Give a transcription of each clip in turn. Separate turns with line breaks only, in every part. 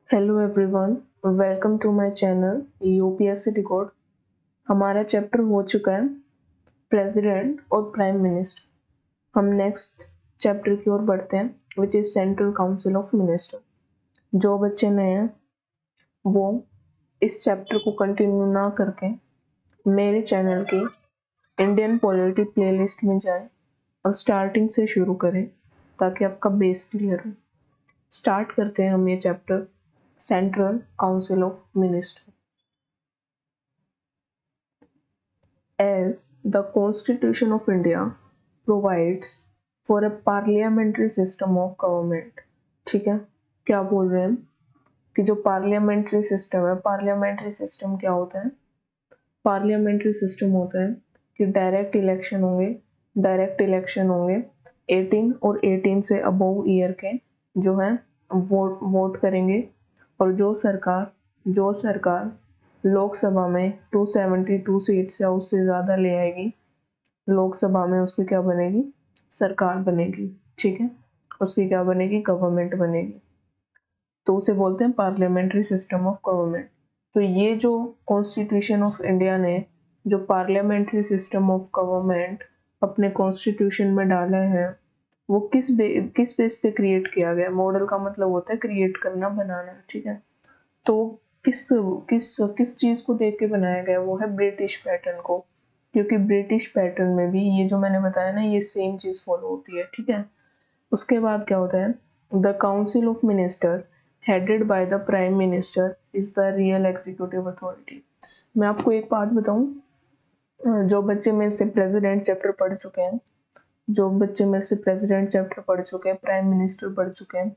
Hello everyone, welcome to my channel UPSC record. हमारा chapter हो चुका है प्रेसिडेंट और प्राइम मिनिस्टर। हम नेक्स्ट चैप्टर की ओर बढ़ते हैं which is central council of minister. जो बच्चे नए हैं वो इस चैप्टर को कंटिन्यू ना करके मेरे चैनल की इंडियन पॉलिटी प्लेलिस्ट में जाए और स्टार्टिंग से शुरू करें ताकि आपका बेस क्लियर हो। स्टार्ट करते हैं हम ये chapter central council of minister. As the Constitution of India provides for a parliamentary system of government। ठीक है, क्या बोल रहे हैं कि जो पार्लियामेंट्री सिस्टम है, पार्लियामेंट्री सिस्टम क्या होता है? पार्लियामेंट्री सिस्टम होता है कि डायरेक्ट इलेक्शन होंगे 18 और 18 से अबव ईयर के जो है वोट करेंगे, और जो सरकार लोकसभा में 272 सीट्स या उससे ज़्यादा ले आएगी, लोकसभा में उसकी क्या बनेगी? सरकार बनेगी। ठीक है, उसकी क्या बनेगी? गवर्नमेंट बनेगी। तो उसे बोलते हैं पार्लियामेंट्री सिस्टम ऑफ गवर्नमेंट। तो ये जो कॉन्स्टिट्यूशन ऑफ इंडिया ने जो पार्लियामेंट्री सिस्टम ऑफ गवर्नमेंट अपने कॉन्स्टिट्यूशन में डाला है, वो किस बेस पे क्रिएट किया गया? मॉडल का मतलब होता है क्रिएट करना, बनाना। ठीक है, तो किस किस किस चीज को देख के बनाया गया? वो है ब्रिटिश पैटर्न को, क्योंकि ब्रिटिश पैटर्न में भी ये जो मैंने बताया ना, ये सेम चीज फॉलो होती है। ठीक है, उसके बाद क्या होता है? The council of minister headed by the prime minister is the real executive authority. मैं आपको एक बात बताऊं, जो बच्चे मेरे से प्रेसिडेंट चैप्टर पढ़ चुके हैं, प्राइम मिनिस्टर पढ़ चुके हैं,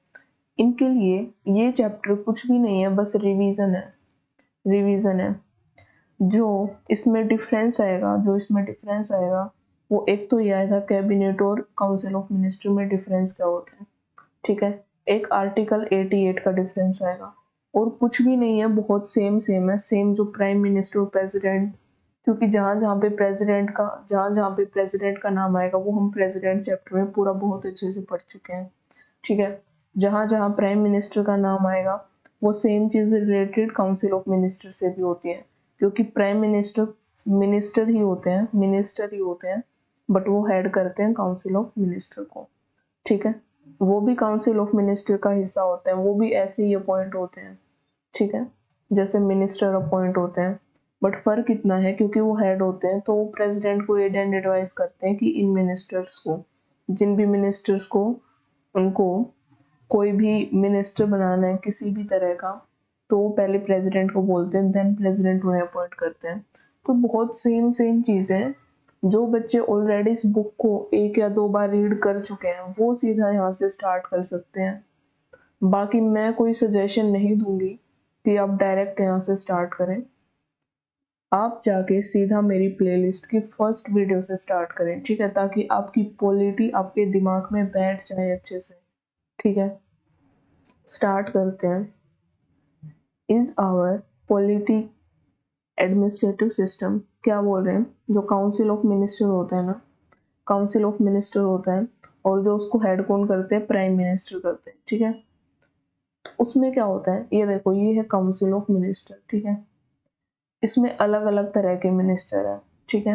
इनके लिए ये चैप्टर कुछ भी नहीं है, बस रिवीजन है। जो इसमें डिफरेंस आएगा वो एक तो ये आएगा कैबिनेट और काउंसिल ऑफ मिनिस्टर में डिफरेंस क्या होता है। ठीक है, एक आर्टिकल 88 का डिफरेंस आएगा, और कुछ भी नहीं है, बहुत सेम है, सेम जो प्राइम मिनिस्टर और प्रेसिडेंट। क्योंकि जहाँ जहाँ पे प्रेसिडेंट का नाम आएगा वो हम प्रेसिडेंट चैप्टर में पूरा बहुत अच्छे से पढ़ चुके हैं। ठीक है, जहाँ जहाँ प्राइम मिनिस्टर का नाम आएगा वो सेम चीज रिलेटेड काउंसिल ऑफ मिनिस्टर से भी होती है, क्योंकि प्राइम मिनिस्टर ही होते हैं, बट वो हेड करते हैं काउंसिल ऑफ मिनिस्टर को। ठीक है, वो भी काउंसिल ऑफ मिनिस्टर का हिस्सा होते हैं, वो भी ऐसे ही अपॉइंट होते हैं। ठीक है, जैसे मिनिस्टर अपॉइंट होते हैं, बट फर्क इतना है क्योंकि वो हेड होते हैं तो वो प्रेसिडेंट को एड एंड एडवाइस करते हैं कि इन मिनिस्टर्स को, जिन भी मिनिस्टर्स को, उनको कोई भी मिनिस्टर बनाना है किसी भी तरह का, तो वो पहले प्रेसिडेंट को बोलते हैं, देन प्रेसिडेंट उन्हें अपॉइंट करते हैं। तो बहुत सेम चीज़ है। जो बच्चे ऑलरेडी इस बुक को 1 या 2 बार रीड कर चुके हैं वो सीधा यहाँ से स्टार्ट कर सकते हैं। बाकी मैं कोई सजेशन नहीं दूंगी कि आप डायरेक्ट यहाँ से स्टार्ट करें, आप जाके सीधा मेरी प्लेलिस्ट की फर्स्ट वीडियो से स्टार्ट करें। ठीक है, ताकि आपकी पॉलिटी आपके दिमाग में बैठ जाए अच्छे से। ठीक है, स्टार्ट करते हैं। Is our polity administrative system, क्या बोल रहे हैं? जो काउंसिल ऑफ मिनिस्टर होता है ना, काउंसिल ऑफ मिनिस्टर होता है, और जो उसको हेड कौन करते हैं? प्राइम मिनिस्टर करते हैं। ठीक है, तो उसमें क्या होता है? ये देखो, ये है काउंसिल ऑफ मिनिस्टर। ठीक है, इसमें अलग अलग तरह के मिनिस्टर हैं। ठीक है,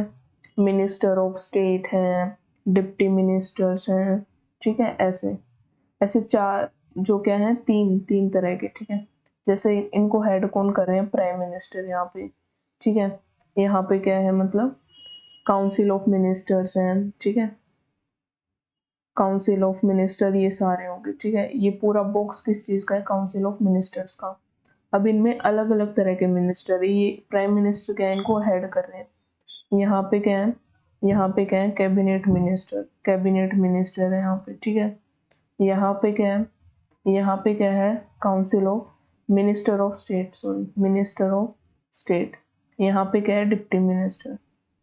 मिनिस्टर ऑफ स्टेट हैं, डिप्टी मिनिस्टर्स हैं। ठीक है, ऐसे ऐसे चार, जो क्या है, तीन तरह के। ठीक है, जैसे इनको हेड कौन कर रहे हैं? प्राइम मिनिस्टर यहाँ पे। ठीक है, यहाँ पे क्या है, मतलब काउंसिल ऑफ मिनिस्टर्स हैं। ठीक है, काउंसिल ऑफ मिनिस्टर ये सारे होंगे। ठीक है, ये पूरा बॉक्स किस चीज़ का है? काउंसिल ऑफ मिनिस्टर्स का। अब इनमें अलग अलग तरह के मिनिस्टर है। ये प्राइम मिनिस्टर क्या है, इनको हेड कर रहे हैं। यहाँ पे क्या है? कैबिनेट मिनिस्टर है यहाँ पे। ठीक है, यहाँ पे क्या है? Council of minister of state. यहाँ पे क्या है? Deputy minister.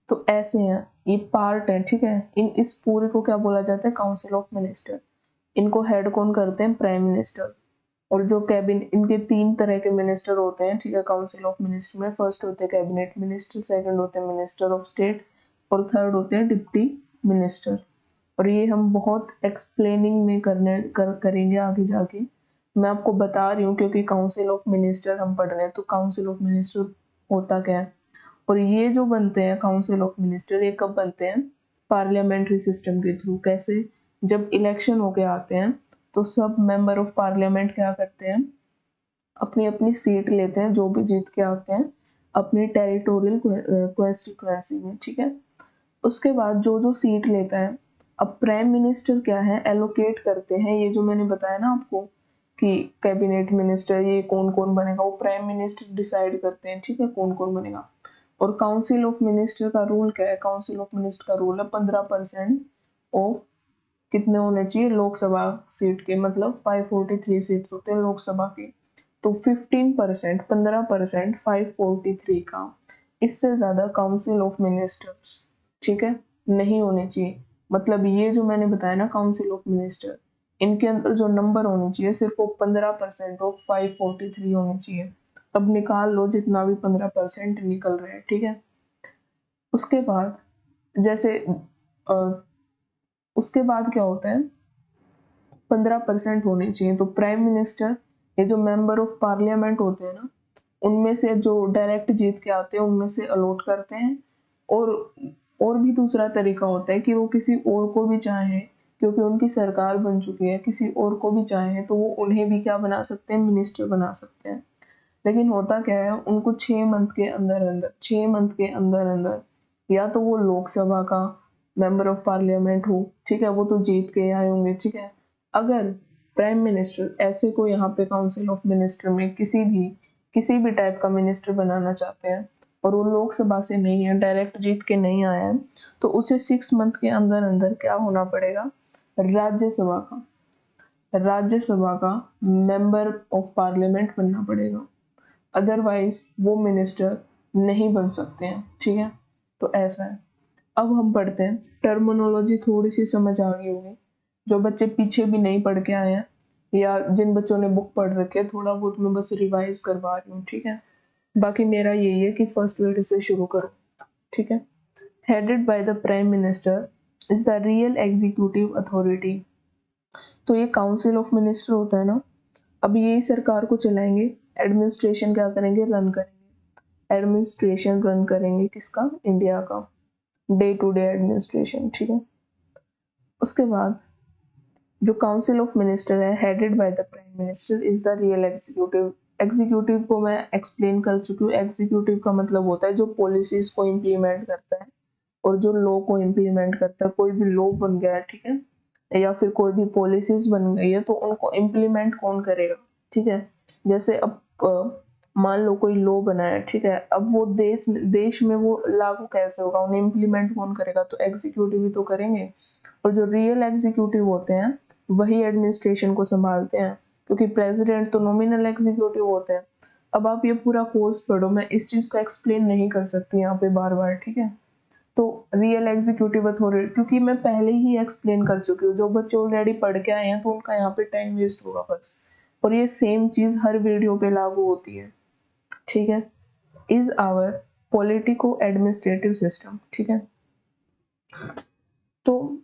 तो ऐसे हैं, ये पार्ट है। ठीक है, इस पूरे को क्या बोला जाता है? Council of minister. इनको हेड कौन करते हैं? Prime minister. और जो कैबिनेट, इनके 3 तरह के मिनिस्टर होते हैं। ठीक है, काउंसिल ऑफ मिनिस्टर में फर्स्ट होते हैं कैबिनेट मिनिस्टर, सेकंड होते हैं मिनिस्टर ऑफ स्टेट, और थर्ड होते हैं डिप्टी मिनिस्टर। और ये हम बहुत एक्सप्लेनिंग में करेंगे आगे जाके, मैं आपको बता रही हूँ क्योंकि काउंसिल ऑफ मिनिस्टर हम पढ़ रहे हैं, तो काउंसिल ऑफ मिनिस्टर होता क्या है। और ये जो बनते हैं काउंसिल ऑफ मिनिस्टर, ये कब बनते हैं, पार्लियामेंट्री सिस्टम के थ्रू। कैसे, जब इलेक्शन होके आते हैं तो सब मेंबर ऑफ पार्लियामेंट क्या करते हैं, अपनी अपनी सीट लेते हैं, जो भी जीत के आते हैं अपनी टेरिटोरियल कॉन्स्टिट्यूएंसी में, ठीक है। उसके बाद जो जो सीट लेता है, अब प्राइम मिनिस्टर क्या है, एलोकेट करते हैं, ये जो मैंने बताया ना आपको कि कैबिनेट मिनिस्टर ये कौन कौन बनेगा, वो प्राइम मिनिस्टर डिसाइड करते हैं, ठीक है, कौन कौन बनेगा। और काउंसिल ऑफ मिनिस्टर का रूल क्या है, काउंसिल ऑफ मिनिस्टर का रूल है 15% ऑफ कितने होने चाहिए लोकसभा सीट के, मतलब 543 सीट्स होते हैं लोकसभा के, तो 15%, 15% 543 का, इससे ज्यादा काउंसिल ऑफ मिनिस्टर्स, ठीक है, नहीं होने चाहिए। मतलब ये जो मैंने बताया ना काउंसिल ऑफ मिनिस्टर, इनके अंदर जो नंबर होने चाहिए सिर्फ वो 15% ऑफ 543 होने चाहिए। अब निकाल लो जितना भी 15% निकल रहे हैं, ठीक है। उसके बाद जैसे उसके बाद क्या होता है, 15% होने चाहिए, तो प्राइम मिनिस्टर, ये जो मेंबर ऑफ पार्लियामेंट होते हैं ना, उनमें से जो डायरेक्ट जीत के आते हैं उनमें से अलॉट करते हैं। और और भी दूसरा तरीका होता है कि वो किसी और को भी चाहे, क्योंकि उनकी सरकार बन चुकी है, किसी और को भी चाहे तो वो उन्हें भी क्या बना सकते हैं, मिनिस्टर बना सकते हैं। लेकिन होता क्या है, उनको 6 मंथ के अंदर अंदर, 6 मंथ के अंदर अंदर, या तो वो लोकसभा का मेंबर ऑफ पार्लियामेंट हो, ठीक है, वो तो जीत के आए होंगे, ठीक है। अगर प्राइम मिनिस्टर ऐसे को यहाँ पे काउंसिल ऑफ मिनिस्टर में किसी भी टाइप का मिनिस्टर बनाना चाहते हैं और वो लोकसभा से नहीं है, डायरेक्ट जीत के नहीं आया है, तो उसे 6 मंथ के अंदर अंदर क्या होना पड़ेगा, राज्यसभा का मेंबर ऑफ पार्लियामेंट बनना पड़ेगा, अदरवाइज वो मिनिस्टर नहीं बन सकते हैं, ठीक है। तो ऐसा है। अब हम पढ़ते हैं, टर्मिनोलॉजी थोड़ी सी समझ आ गई होगी, जो बच्चे पीछे भी नहीं पढ़ के आए हैं या जिन बच्चों ने बुक पढ़ रखी है, थोड़ा बहुत मैं बस रिवाइज करवा रही हूँ, ठीक है। बाकी मेरा यही है कि फर्स्ट वर्ड से शुरू करो, ठीक है। Headed by the prime minister is the real executive authority. तो ये काउंसिल ऑफ मिनिस्टर होता है ना, अब यही सरकार को चलाएंगे, एडमिनिस्ट्रेशन क्या करेंगे, रन करेंगे, एडमिनिस्ट्रेशन रन करेंगे किसका, इंडिया का, डे टू डे एडमिनिस्ट्रेशन, ठीक है। उसके बाद जो काउंसिल ऑफ मिनिस्टर है headed by the prime minister is the real executive. Executive को मैं एक्सप्लेन कर चुकी हूँ, एग्जीक्यूटिव का मतलब होता है जो पॉलिसीज को इम्प्लीमेंट करता है और जो लॉ को इम्प्लीमेंट करता है। कोई भी लॉ बन गया है, ठीक है, या फिर कोई भी पॉलिसीज बन गई है, तो उनको इम्प्लीमेंट कौन करेगा, ठीक है। जैसे अब मान लो कोई लॉ बना है, ठीक है, अब वो देश में वो लागू कैसे होगा, उन्हें इम्प्लीमेंट कौन करेगा, तो एग्जीक्यूटिव ही तो करेंगे। और जो रियल एग्जीक्यूटिव होते हैं वही एडमिनिस्ट्रेशन को संभालते हैं, क्योंकि प्रेसिडेंट तो नॉमिनल एग्जीक्यूटिव होते हैं। अब आप ये पूरा कोर्स पढ़ो, मैं इस चीज को एक्सप्लेन नहीं कर सकती यहाँ पे बार बार, ठीक है। तो रियल एग्जीक्यूटिव अथॉरिटी, क्योंकि मैं पहले ही एक्सप्लेन कर चुकी हूँ, जो बच्चे ऑलरेडी पढ़ के आए हैं तो उनका यहाँ पे टाइम वेस्ट होगा बस। और ये सेम चीज हर वीडियो पे लागू होती है, ठीक है। Is our politico administrative system, ठीक है। तो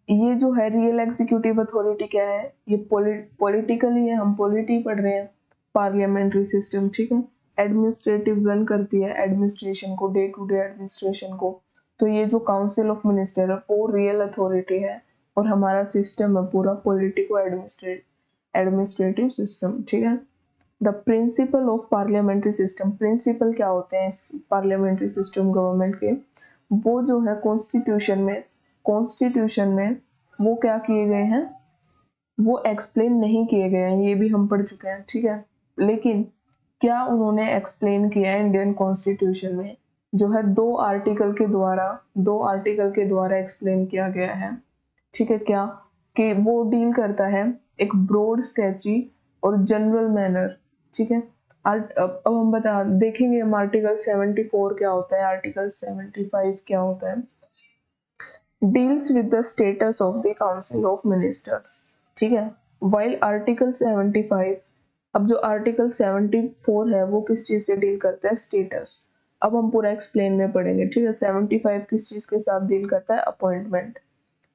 ये जो है रियल एग्जीक्यूटिव अथॉरिटी क्या है, ये पॉलिटिकली है, हम पॉलिटी पढ़ रहे हैं, पार्लियामेंट्री सिस्टम, ठीक है। एडमिनिस्ट्रेटिव रन करती है एडमिनिस्ट्रेशन को, डे टू डे एडमिनिस्ट्रेशन को। तो ये जो काउंसिल ऑफ मिनिस्टर है वो रियल अथॉरिटी है, और हमारा सिस्टम है पूरा पॉलिटिको एडमिनिस्ट्रेटिव सिस्टम, ठीक है। The principle of parliamentary system, principle क्या होते हैं इस पार्लियामेंट्री सिस्टम गवर्नमेंट के, वो जो है कॉन्स्टिट्यूशन में वो क्या किए गए हैं, वो एक्सप्लेन नहीं किए गए हैं, ये भी हम पढ़ चुके हैं, ठीक है। लेकिन क्या उन्होंने एक्सप्लेन किया है इंडियन कॉन्स्टिट्यूशन में, जो है 2 आर्टिकल के द्वारा एक्सप्लेन किया गया है, ठीक है। क्या कि वो डील करता है एक ब्रॉड स्केची और जनरल मैनर, ठीक है। अब हम देखेंगे हम आर्टिकल 74 क्या होता है, आर्टिकल 75 क्या होता है, deals with the status of the council of ministers, ठीक है। वाइल आर्टिकल 75, अब जो आर्टिकल 74 है वो किस चीज से डील करता है, स्टेटस। अब हम पूरा एक्सप्लेन में पढ़ेंगे, ठीक है। 75 किस चीज के साथ डील करता है, अपॉइंटमेंट,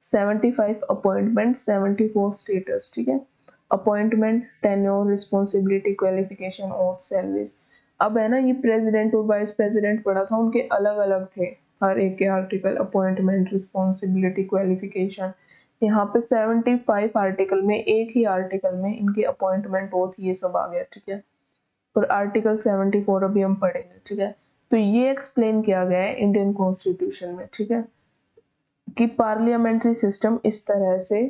75 अपॉइंटमेंट, 74 स्टेटस, ठीक है। Appointment, tenure, responsibility, qualification, oath, salaries. अब है ना, ये प्रेसिडेंट और वाइस प्रेसिडेंट पढ़ा था, उनके अलग अलग थे हर एक के आर्टिकल, अपॉइंटमेंट, रिस्पॉन्सिबिलिटी, क्वालिफिकेशन। यहाँ पे 75 आर्टिकल में एक ही आर्टिकल में इनके अपॉइंटमेंट, ओथ, ये सब आ गया, ठीक है। और आर्टिकल 74 अभी हम पढ़ेंगे, ठीक है। तो ये एक्सप्लेन किया गया है इंडियन कॉन्स्टिट्यूशन में, ठीक है, कि पार्लियामेंट्री सिस्टम इस तरह से,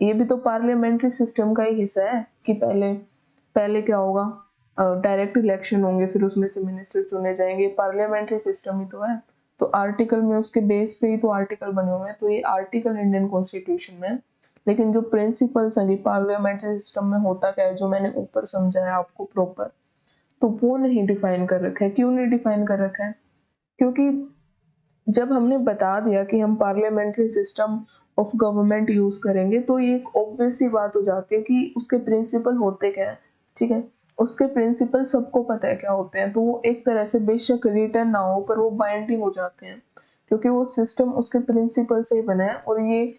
ये भी तो पार्लियामेंट्री सिस्टम का ही हिस्सा है कि पहले पहले क्या होगा, डायरेक्ट इलेक्शन होंगे, फिर उसमें से मिनिस्टर चुने जाएंगे, पार्लियामेंट्री सिस्टम ही तो है। तो आर्टिकल में उसके बेस पे ही तो आर्टिकल बने हुए हैं, तो ये आर्टिकल इंडियन कॉन्स्टिट्यूशन में है। लेकिन जो प्रिंसिपल्स हैं पार्लियामेंट्री सिस्टम में होता क्या है, जो मैंने ऊपर समझाया आपको प्रॉपर, तो वो नहीं डिफाइन कर रखा है। क्यों नहीं डिफाइन कर रखा है? क्योंकि जब हमने बता दिया कि हम parliamentary system of government use करेंगे, तो ये एक ऑब्वियस सी बात हो जाती है कि उसके प्रिंसिपल होते क्या है, ठीक है। उसके प्रिंसिपल सबको पता है क्या होते हैं, तो वो एक तरह से बेशक रिटर्न ना हो पर वो बाइंडिंग हो जाते हैं, क्योंकि वो सिस्टम उसके प्रिंसिपल से ही बना है। और ये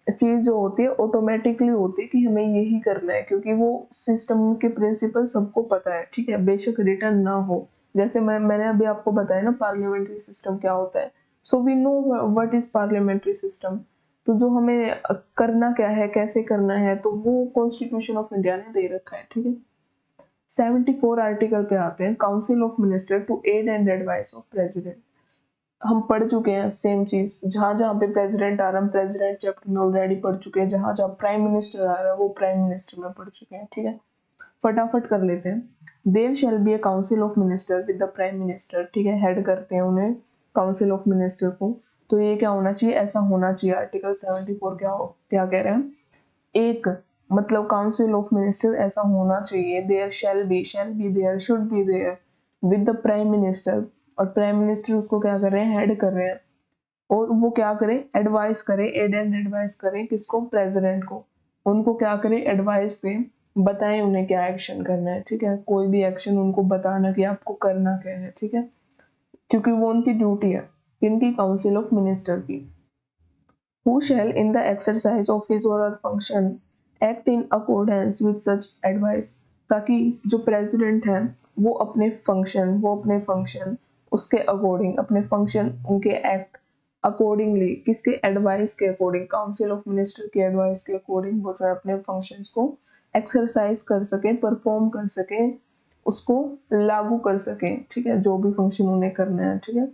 चीज जो होती है ऑटोमेटिकली होती है कि हमें यही करना है, क्योंकि वो सिस्टम के प्रिंसिपल सबको पता है, ठीक है, बेशक रिटर्न ना हो। जैसे मैंने अभी आपको बताया ना पार्लियामेंट्री सिस्टम क्या होता है, so we know what is parliamentary system. तो जो हमें करना क्या है, कैसे करना है, तो वो कॉन्स्टिट्यूशन ऑफ इंडिया ने दे रखा है, ठीक है। 74 आर्टिकल पे आते हैं, council of minister to aid and advice of president. हम पढ़ चुके हैं सेम चीज, जहां जहां पे प्रेसिडेंट आ रहा है प्रेसिडेंट चैप्टर में ऑलरेडी पढ़ चुके हैं, जहां जहां प्राइम मिनिस्टर आ रहा है वो प्राइम मिनिस्टर में पढ़ चुके हैं, ठीक है। फटाफट कर लेते हैं। There shall be a council of minister with the prime minister, ठीक है, हेड करते हैं उन्हें काउंसिल ऑफ मिनिस्टर को। तो ये क्या होना चाहिए, ऐसा होना चाहिए। आर्टिकल 74 क्या कह रहे हैं, एक मतलब काउंसिल ऑफ मिनिस्टर ऐसा होना चाहिए, there shall be there, should be there with the prime minister. और प्राइम मिनिस्टर उसको क्या कर रहे हैं, हेड कर रहे हैं। और वो क्या करें, एडवाइस करें, एड एंड एडवाइस करें किसको, प्रेसिडेंट को। उनको क्या करें, एडवाइस दें, बताएं उन्हें क्या एक्शन करना है, ठीक है। कोई भी एक्शन उनको बताना कि आपको करना क्या है, ठीक है, क्योंकि वो उनकी ड्यूटी है, इनकी काउंसिल ऑफ मिनिस्टर की। Who shall in the exercise of his or her function act in accordance with such advice, ताकि जो प्रेसिडेंट है वो अपने फंक्शन उसके अकॉर्डिंग, अपने फंक्शन उनके एक्ट अकॉर्डिंगली, किसके एडवाइस के अकॉर्डिंग, काउंसिल ऑफ मिनिस्टर की एडवाइस के अकॉर्डिंग वो जो है अपने फंक्शंस को एक्सरसाइज कर सके, परफॉर्म कर सके, उसको लागू कर सके, ठीक है, जो भी फंक्शन उन्हें करना है, ठीक है।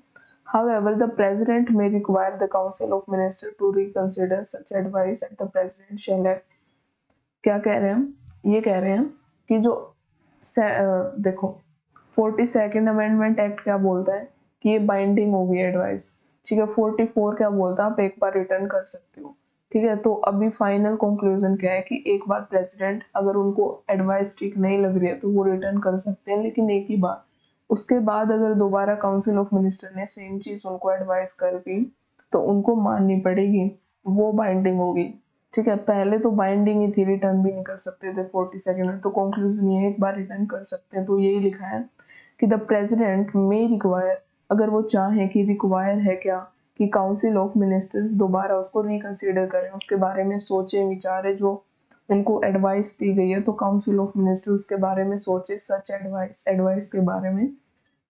However, the President may require the Council of Ministers to reconsider such advice and the President shall act। क्या कह रहे हैं, ये कह रहे हैं कि जो देखो 42nd अमेंडमेंट एक्ट क्या बोलता है कि ये बाइंडिंग होगी एडवाइस, ठीक है। 44 क्या बोलता है, आप एक बार रिटर्न कर सकते हो, ठीक है। तो अभी फाइनल कंक्लूजन क्या है कि एक बार प्रेसिडेंट अगर उनको एडवाइस ठीक नहीं लग रही है तो वो रिटर्न कर सकते हैं, लेकिन एक ही बार। उसके बाद अगर दोबारा काउंसिल ऑफ मिनिस्टर ने सेम चीज उनको एडवाइस कर दी तो उनको माननी पड़ेगी, वो बाइंडिंग होगी, ठीक है। पहले तो बाइंडिंग ही थी, रिटर्न भी नहीं कर सकते थे 42nd में। तो कंक्लूजन ये एक बार रिटर्न कर सकते हैं, तो यही लिखा है कि द प्रेसिडेंट मे रिक्वायर, अगर वो चाहे कि रिक्वायर है क्या, कि काउंसिल ऑफ मिनिस्टर्स दोबारा उसको रिकंसिडर करें, उसके बारे में सोचे विचारे, जो उनको एडवाइस दी गई है तो काउंसिल ऑफ मिनिस्टर्स के बारे में सोचे, सच एडवाइस के बारे में,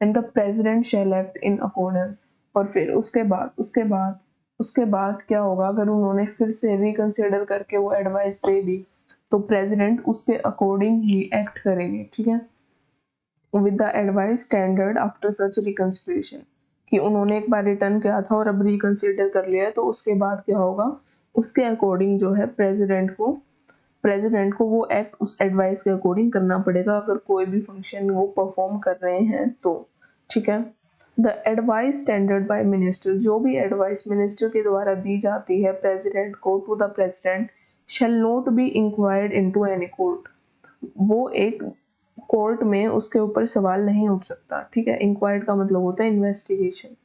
and the president shell act in accordance. और फिर उसके बाद क्या होगा, अगर उन्होंने फिर से रिकंसिडर करके वो एडवाइस दे दी तो प्रेसिडेंट उसके अकॉर्डिंग ही एक्ट करेंगे, ठीक है, with the advice standard after such reconsideration. कि उन्होंने एक बार रिटर्न किया था और अब रिकंसिडर कर लिया है, तो उसके बाद क्या होगा, उसके अकॉर्डिंग जो है प्रेसिडेंट को वो एक्ट उस एडवाइस के अकॉर्डिंग करना पड़ेगा, अगर कोई भी फंक्शन वो परफॉर्म कर रहे हैं तो, ठीक है। The advice standard by minister, जो भी एडवाइस मिनिस्टर के द्वारा दी जाती है प्रेसिडेंट को to the president, shall not be inquired into any court, वो एक कोर्ट में उसके ऊपर सवाल नहीं उठ सकता, ठीक है। इंक्वायर्ड का मतलब होता है इन्वेस्टिगेशन।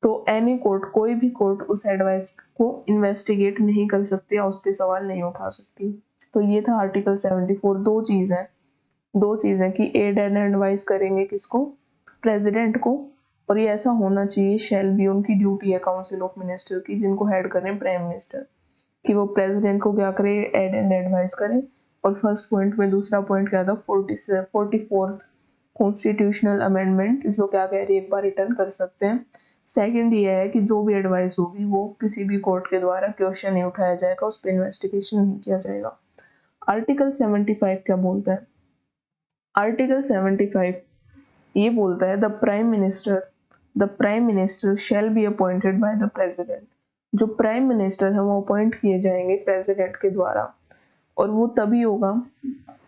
तो एनी कोर्ट, कोई भी कोर्ट उस एडवाइस को इन्वेस्टिगेट नहीं कर सकती या उस पर सवाल नहीं उठा सकती। तो ये था आर्टिकल 74। दो चीज़ है कि एड एंड एडवाइस करेंगे किसको, प्रेसिडेंट को। और ये ऐसा होना चाहिए, शैल बी, उनकी ड्यूटी है काउंसिल ऑफ मिनिस्टर की, जिनको हेड करें प्राइम मिनिस्टर, कि वो प्रेसिडेंट को क्या करे, एड एंड एडवाइस करें, और फर्स्ट पॉइंट में दूसरा पॉइंट क्या था, 44th कॉन्स्टिट्यूशनल अमेंडमेंट, जो क्या कह रही है, एक बार रिटर्न कर सकते हैं। सेकंड ये है कि जो भी एडवाइस होगी वो किसी भी कोर्ट के द्वारा क्वेश्चन नहीं उठाया जाएगा, उस पर इन्वेस्टिगेशन नहीं किया जाएगा। आर्टिकल 75 क्या बोलता है? आर्टिकल 75 ये बोलता है the prime minister shall be appointed by the president. जो प्राइम मिनिस्टर है वो अपॉइंट किए जाएंगे प्रेसिडेंट के द्वारा, और वो तभी होगा,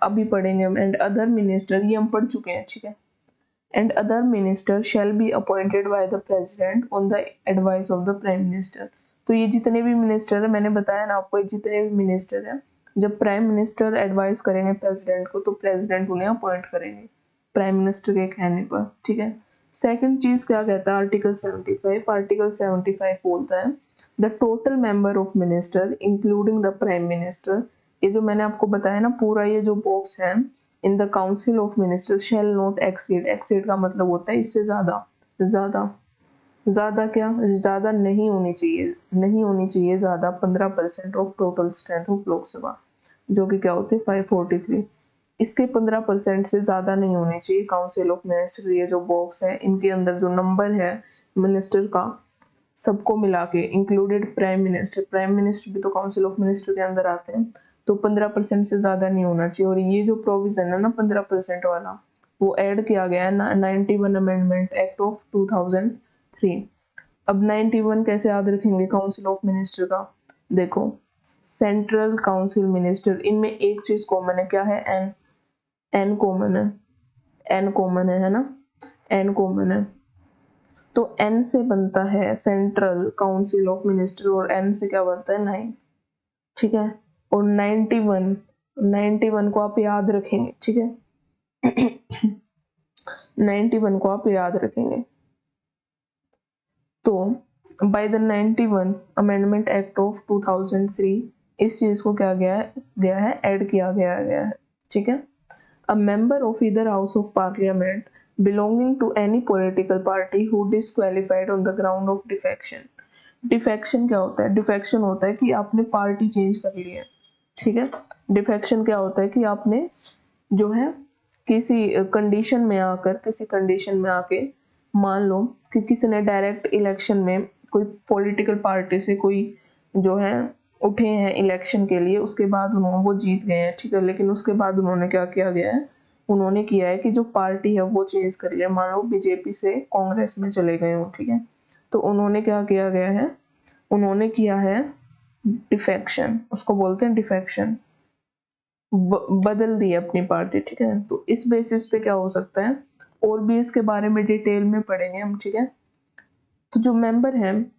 अभी पढ़ेंगे हम। एंड अदर मिनिस्टर, ये हम पढ़ चुके हैं, ठीक है। And other minister shall be appointed by the president on the advice of the prime minister. तो ये जितने भी मिनिस्टर है, मैंने बताया ना आपको, जितने भी मिनिस्टर है, जब प्राइम मिनिस्टर एडवाइस करेंगे प्रेसिडेंट को तो प्रेसिडेंट उन्हें अपॉइंट करेंगे प्राइम मिनिस्टर के कहने पर, ठीक है। सेकंड चीज क्या कहता है आर्टिकल 75? आर्टिकल 75 बोलता है the total member of minister including the prime minister, ये जो मैंने आपको बताया ना पूरा ये जो बॉक्स है, in the council of minister shall not exceed का मतलब होता है इससे ज्यादा, ज्यादा क्या, ज्यादा नहीं होनी चाहिए ज्यादा 15% of total strength of Lok Sabha, जो कि क्या होती है 543। इसके 15% से ज्यादा नहीं होनी चाहिए काउंसिल ऑफ मिनिस्टर, ये जो बॉक्स है इनके अंदर जो नंबर है मिनिस्टर का सबको मिला के, इंक्लूडेड प्राइम मिनिस्टर भी तो काउंसिल ऑफ मिनिस्टर के अंदर आते हैं, तो 15% से ज्यादा नहीं होना चाहिए। और ये जो प्रोविजन है ना 15% वाला, वो ऐड किया गया है 91 अमेंडमेंट एक्ट ऑफ 2003। अब 91 कैसे याद रखेंगे काउंसिल ऑफ मिनिस्टर का? देखो, सेंट्रल काउंसिल मिनिस्टर, इनमें एक चीज कॉमन है, क्या है? एन कॉमन है ना, एन कॉमन है। तो एन से बनता है सेंट्रल काउंसिल ऑफ मिनिस्टर, और एन से क्या बनता है 9, ठीक है। और 91 को आप याद रखेंगे, ठीक है। 91 को आप याद रखेंगे। तो by the 91 amendment act of 2003 इस चीज को क्या गया है ऐड किया गया है, ठीक है। अ member of either house of parliament belonging to any political party who disqualified on the ground of defection। Defection क्या होता है? डिफेक्शन होता है कि आपने पार्टी चेंज कर ली है, ठीक है। डिफेक्शन क्या होता है कि आपने जो है किसी कंडीशन में आके मान लो कि किसी ने डायरेक्ट इलेक्शन में कोई पॉलिटिकल पार्टी से कोई जो है उठे हैं इलेक्शन के लिए, उसके बाद उन्होंने वो जीत गए हैं, ठीक है। लेकिन उसके बाद उन्होंने क्या किया गया है, उन्होंने किया है कि जो पार्टी है वो चेंज कर लिया, मान लो बीजेपी से कांग्रेस में चले गए हो, ठीक है। तो उन्होंने क्या किया गया है, उन्होंने किया है डिफेक्शन, उसको बोलते हैं डिफेक्शन, बदल दी अपनी पार्टी, ठीक है। तो इस बेसिस पे क्या हो सकता है, और भी इसके बारे में डिटेल में पढ़ेंगे हम, ठीक है। तो जो मेंबर हैं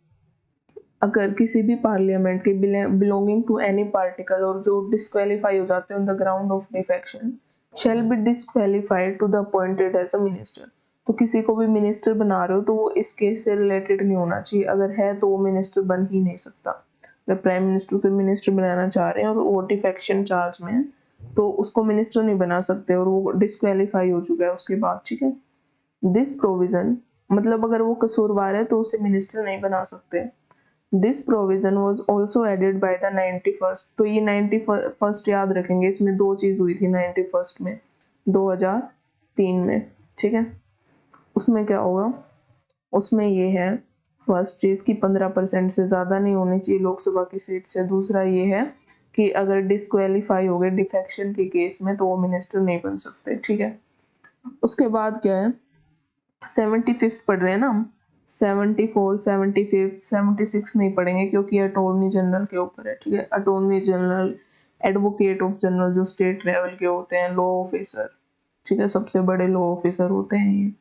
अगर किसी भी पार्लियामेंट के बिलोंगिंग टू एनी पार्टिकल, और जो डिस्क्वालीफाई हो जाते हैं on the ground of defection, shall be disqualified to the appointed as a minister. तो किसी को भी मिनिस्टर बना रहे हो तो वो इस केस से रिलेटेड नहीं होना चाहिए, अगर है तो वो मिनिस्टर बन ही नहीं सकता। अगर प्राइम मिनिस्टर से मिनिस्टर बनाना चाह रहे हैं और वो डिफेक्शन चार्ज में है तो उसको मिनिस्टर नहीं बना सकते, और वो डिस्क्वालीफाई हो चुका है उसके बाद, ठीक है। दिस प्रोविजन, मतलब अगर वो कसूरवार है तो उसे मिनिस्टर नहीं बना सकते। This provision was also added by the 91st। तो ये 91st याद रखेंगे, इसमें दो चीज हुई थी 91st में, 2003 में, ठीक है। उसमें क्या होगा, उसमें ये है फर्स्ट चीज की 15% से ज्यादा नहीं होनी चाहिए लोकसभा की सीट से। दूसरा ये है कि अगर डिस्क्वालीफाई हो गए डिफेक्शन के केस में तो वो मिनिस्टर नहीं बन सकते, ठीक है। उसके बाद क्या है, 75th पढ़ रहे हैं ना हम, 74, 75, 76 नहीं पढ़ेंगे क्योंकि अटॉर्नी जनरल के ऊपर है, ठीक है। Attorney general, advocate of general जो स्टेट लेवल के होते हैं, लॉ ऑफिसर, ठीक है, सबसे बड़े लॉ ऑफिसर होते हैं ये।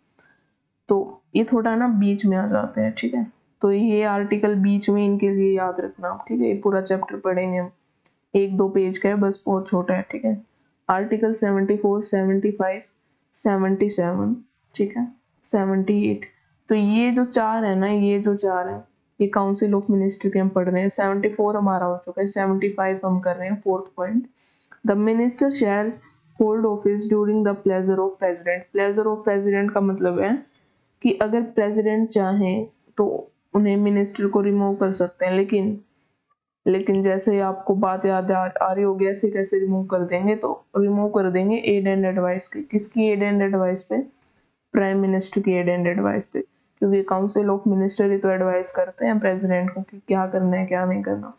तो ये थोड़ा ना बीच में आ जाते हैं, ठीक है। तो ये आर्टिकल बीच में इनके लिए याद रखना, ठीक है। ये पूरा चैप्टर पढ़ेंगे हम, 1-2 पेज का है बस, बहुत छोटा है, ठीक है। आर्टिकल 74, 75, 77, ठीक है, 78। तो ये जो चार है ना, ये काउंसिल ऑफ मिनिस्टर के हम पढ़ रहे हैं। 74 हमारा हो चुका है, 75 हम कर रहे हैं, 4th point. The minister shall hold office during the pleasure of president. Pleasure of president का मतलब है कि अगर प्रेसिडेंट चाहे तो उन्हें मिनिस्टर को रिमूव कर सकते हैं, लेकिन लेकिन जैसे ही आपको बात याद आ रही होगी ऐसे कैसे रिमूव कर देंगे, तो रिमूव कर देंगे एड एंड एडवाइस की। किसकी एड एंड एडवाइस पे? प्राइम मिनिस्टर की एड एंड एडवाइस पे, क्योंकि काउंसिल ऑफ मिनिस्टर ही तो एडवाइस करते हैं प्रेसिडेंट को कि क्या करना है क्या नहीं करना।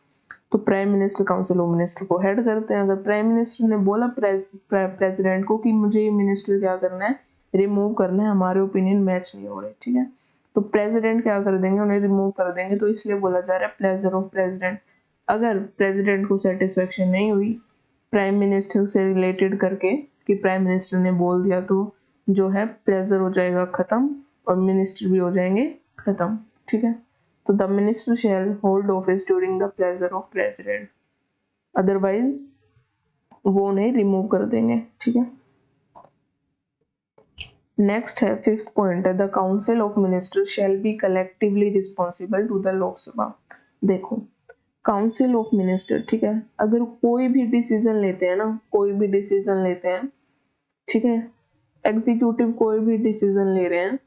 तो prime minister council of minister को हेड करते हैं। अगर प्राइम मिनिस्टर ने बोला प्रेसिडेंट को कि मुझे ये मिनिस्टर क्या करना है, रिमूव करना है, हमारे ओपिनियन मैच नहीं हो रहे, ठीक है, तो प्रेसिडेंट क्या कर देंगे, उन्हें रिमूव कर देंगे। तो इसलिए बोला जा रहा है प्लेजर ऑफ प्रेसिडेंट। अगर प्रेसिडेंट को सेटिस्फेक्शन नहीं हुई प्राइम मिनिस्टर से रिलेटेड करके कि प्राइम मिनिस्टर ने बोल दिया, तो जो है प्लेजर हो जाएगा खत्म और मिनिस्टर भी हो जाएंगे खत्म, ठीक है। तो the minister shall hold office during the pleasure of president, otherwise वो उन्हें रिमूव कर देंगे, ठीक है। नेक्स्ट है 5th पॉइंट है the council of minister shall be collectively responsible to the Lok Sabha. देखो काउंसिल ऑफ मिनिस्टर, ठीक है, अगर कोई भी डिसीजन लेते हैं ना, कोई भी डिसीजन लेते हैं, ठीक है, एग्जीक्यूटिव कोई भी डिसीजन ले रहे हैं,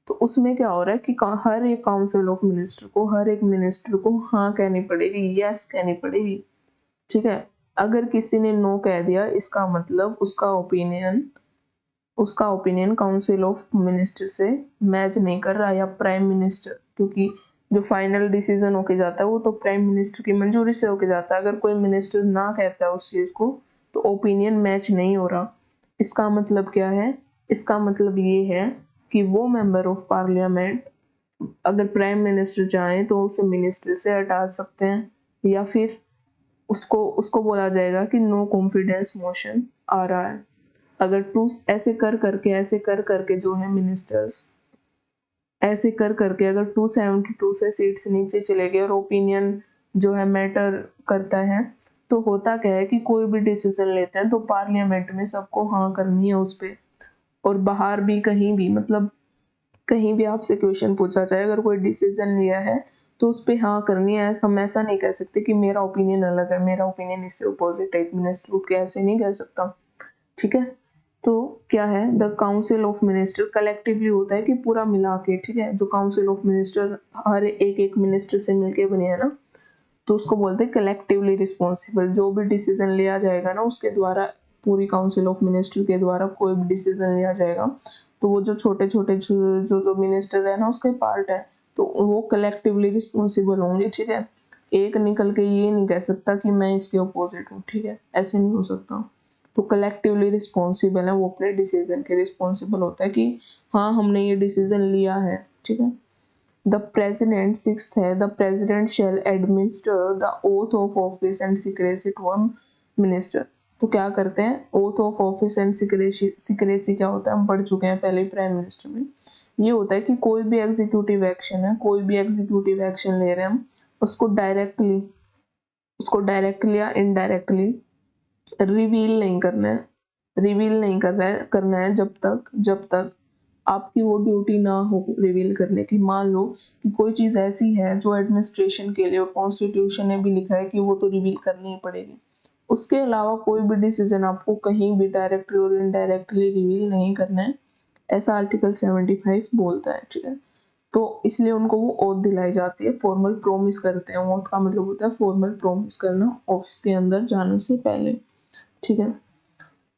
तो उसमें क्या हो रहा है कि हर एक काउंसिल ऑफ मिनिस्टर को, हर एक मिनिस्टर को हाँ कहनी पड़ेगी, यस कहनी पड़ेगी, ठीक है। अगर किसी ने नो कह दिया, इसका मतलब उसका ओपिनियन काउंसिल ऑफ मिनिस्टर से मैच नहीं कर रहा, या प्राइम मिनिस्टर, क्योंकि जो फाइनल डिसीजन होके जाता है वो तो प्राइम मिनिस्टर की मंजूरी से होके जाता है। अगर कोई मिनिस्टर ना कहता है उस चीज को, तो ओपिनियन मैच नहीं हो रहा। इसका मतलब क्या है? इसका मतलब ये है कि वो मेंबर ऑफ पार्लियामेंट अगर प्राइम मिनिस्टर चाहे तो उसे मिनिस्टर से हटा सकते हैं, या फिर उसको बोला जाएगा कि नो कॉन्फिडेंस मोशन आ रहा है। अगर ऐसे कर करके जो है मिनिस्टर्स ऐसे कर करके अगर 272 से सीट्स नीचे चले गए और ओपिनियन जो है मैटर करता है, तो होता क्या है कि कोई भी डिसीजन लेते हैं तो पार्लियामेंट में सबको हाँ करनी है उस पे, और बाहर भी कहीं भी, मतलब कहीं भी आपसे क्वेश्चन पूछा जाए, अगर कोई डिसीजन लिया है तो उस पे हाँ करनी है। हम ऐसा नहीं कह सकते कि मेरा ओपिनियन अलग है, मेरा ओपिनियन इससे अपोजिट है, एक मिनिस्टर उठ के ऐसे नहीं कह सकता, ठीक है। तो क्या है, the council of minister collectively होता है कि पूरा मिला के, ठीक है, जो काउंसिल ऑफ मिनिस्टर हर एक मिनिस्टर से मिलके बने हैं ना, तो उसको बोलते हैं कलेक्टिवली रिस्पॉन्सिबल। जो भी डिसीजन लिया जाएगा ना उसके द्वारा, पूरी काउंसिल ऑफ मिनिस्टर के द्वारा कोई भी डिसीजन लिया जाएगा, तो वो जो छोटे छोटे जो मिनिस्टर है ना उसके पार्ट है, तो वो कलेक्टिवली रिस्पॉन्सिबल होंगे, ठीक है। एक निकल के ये नहीं कह सकता कि मैं इसके अपोजिट हूँ, ठीक है, ऐसे नहीं हो सकता। तो कलेक्टिवली रिस्पॉन्सिबल है, वो अपने डिसीजन के रिस्पॉन्सिबल होता है कि हाँ हमने ये डिसीजन लिया है, ठीक है। द प्रेसिडेंट 6th है the president shall administer the oath of office and secrecy to a minister. तो क्या करते हैं, oath of office and secrecy क्या होता है, हम पढ़ चुके हैं पहले प्राइम मिनिस्टर में। ये होता है कि कोई भी एग्जीक्यूटिव एक्शन है, कोई भी एग्जीक्यूटिव एक्शन ले रहे हैं हम, उसको डायरेक्टली या इनडायरेक्टली रिवील नहीं करना है, करना है जब तक आपकी वो ड्यूटी ना हो रिवील करने की। मान लो कि कोई चीज ऐसी है जो एडमिनिस्ट्रेशन के लिए और कॉन्स्टिट्यूशन ने भी लिखा है कि वो तो रिवील करनी ही पड़ेगी, उसके अलावा कोई भी डिसीजन आपको कहीं भी डायरेक्टली और इनडायरेक्टली रिवील नहीं करना है, ऐसा आर्टिकल 75 बोलता है, ठीक है। तो इसलिए उनको वो ओथ दिलाई जाती है, फॉर्मल प्रोमिस करते हैं। ओथ का मतलब होता है फॉर्मल प्रोमिस करना ऑफिस के अंदर जाने से पहले, ठीक है।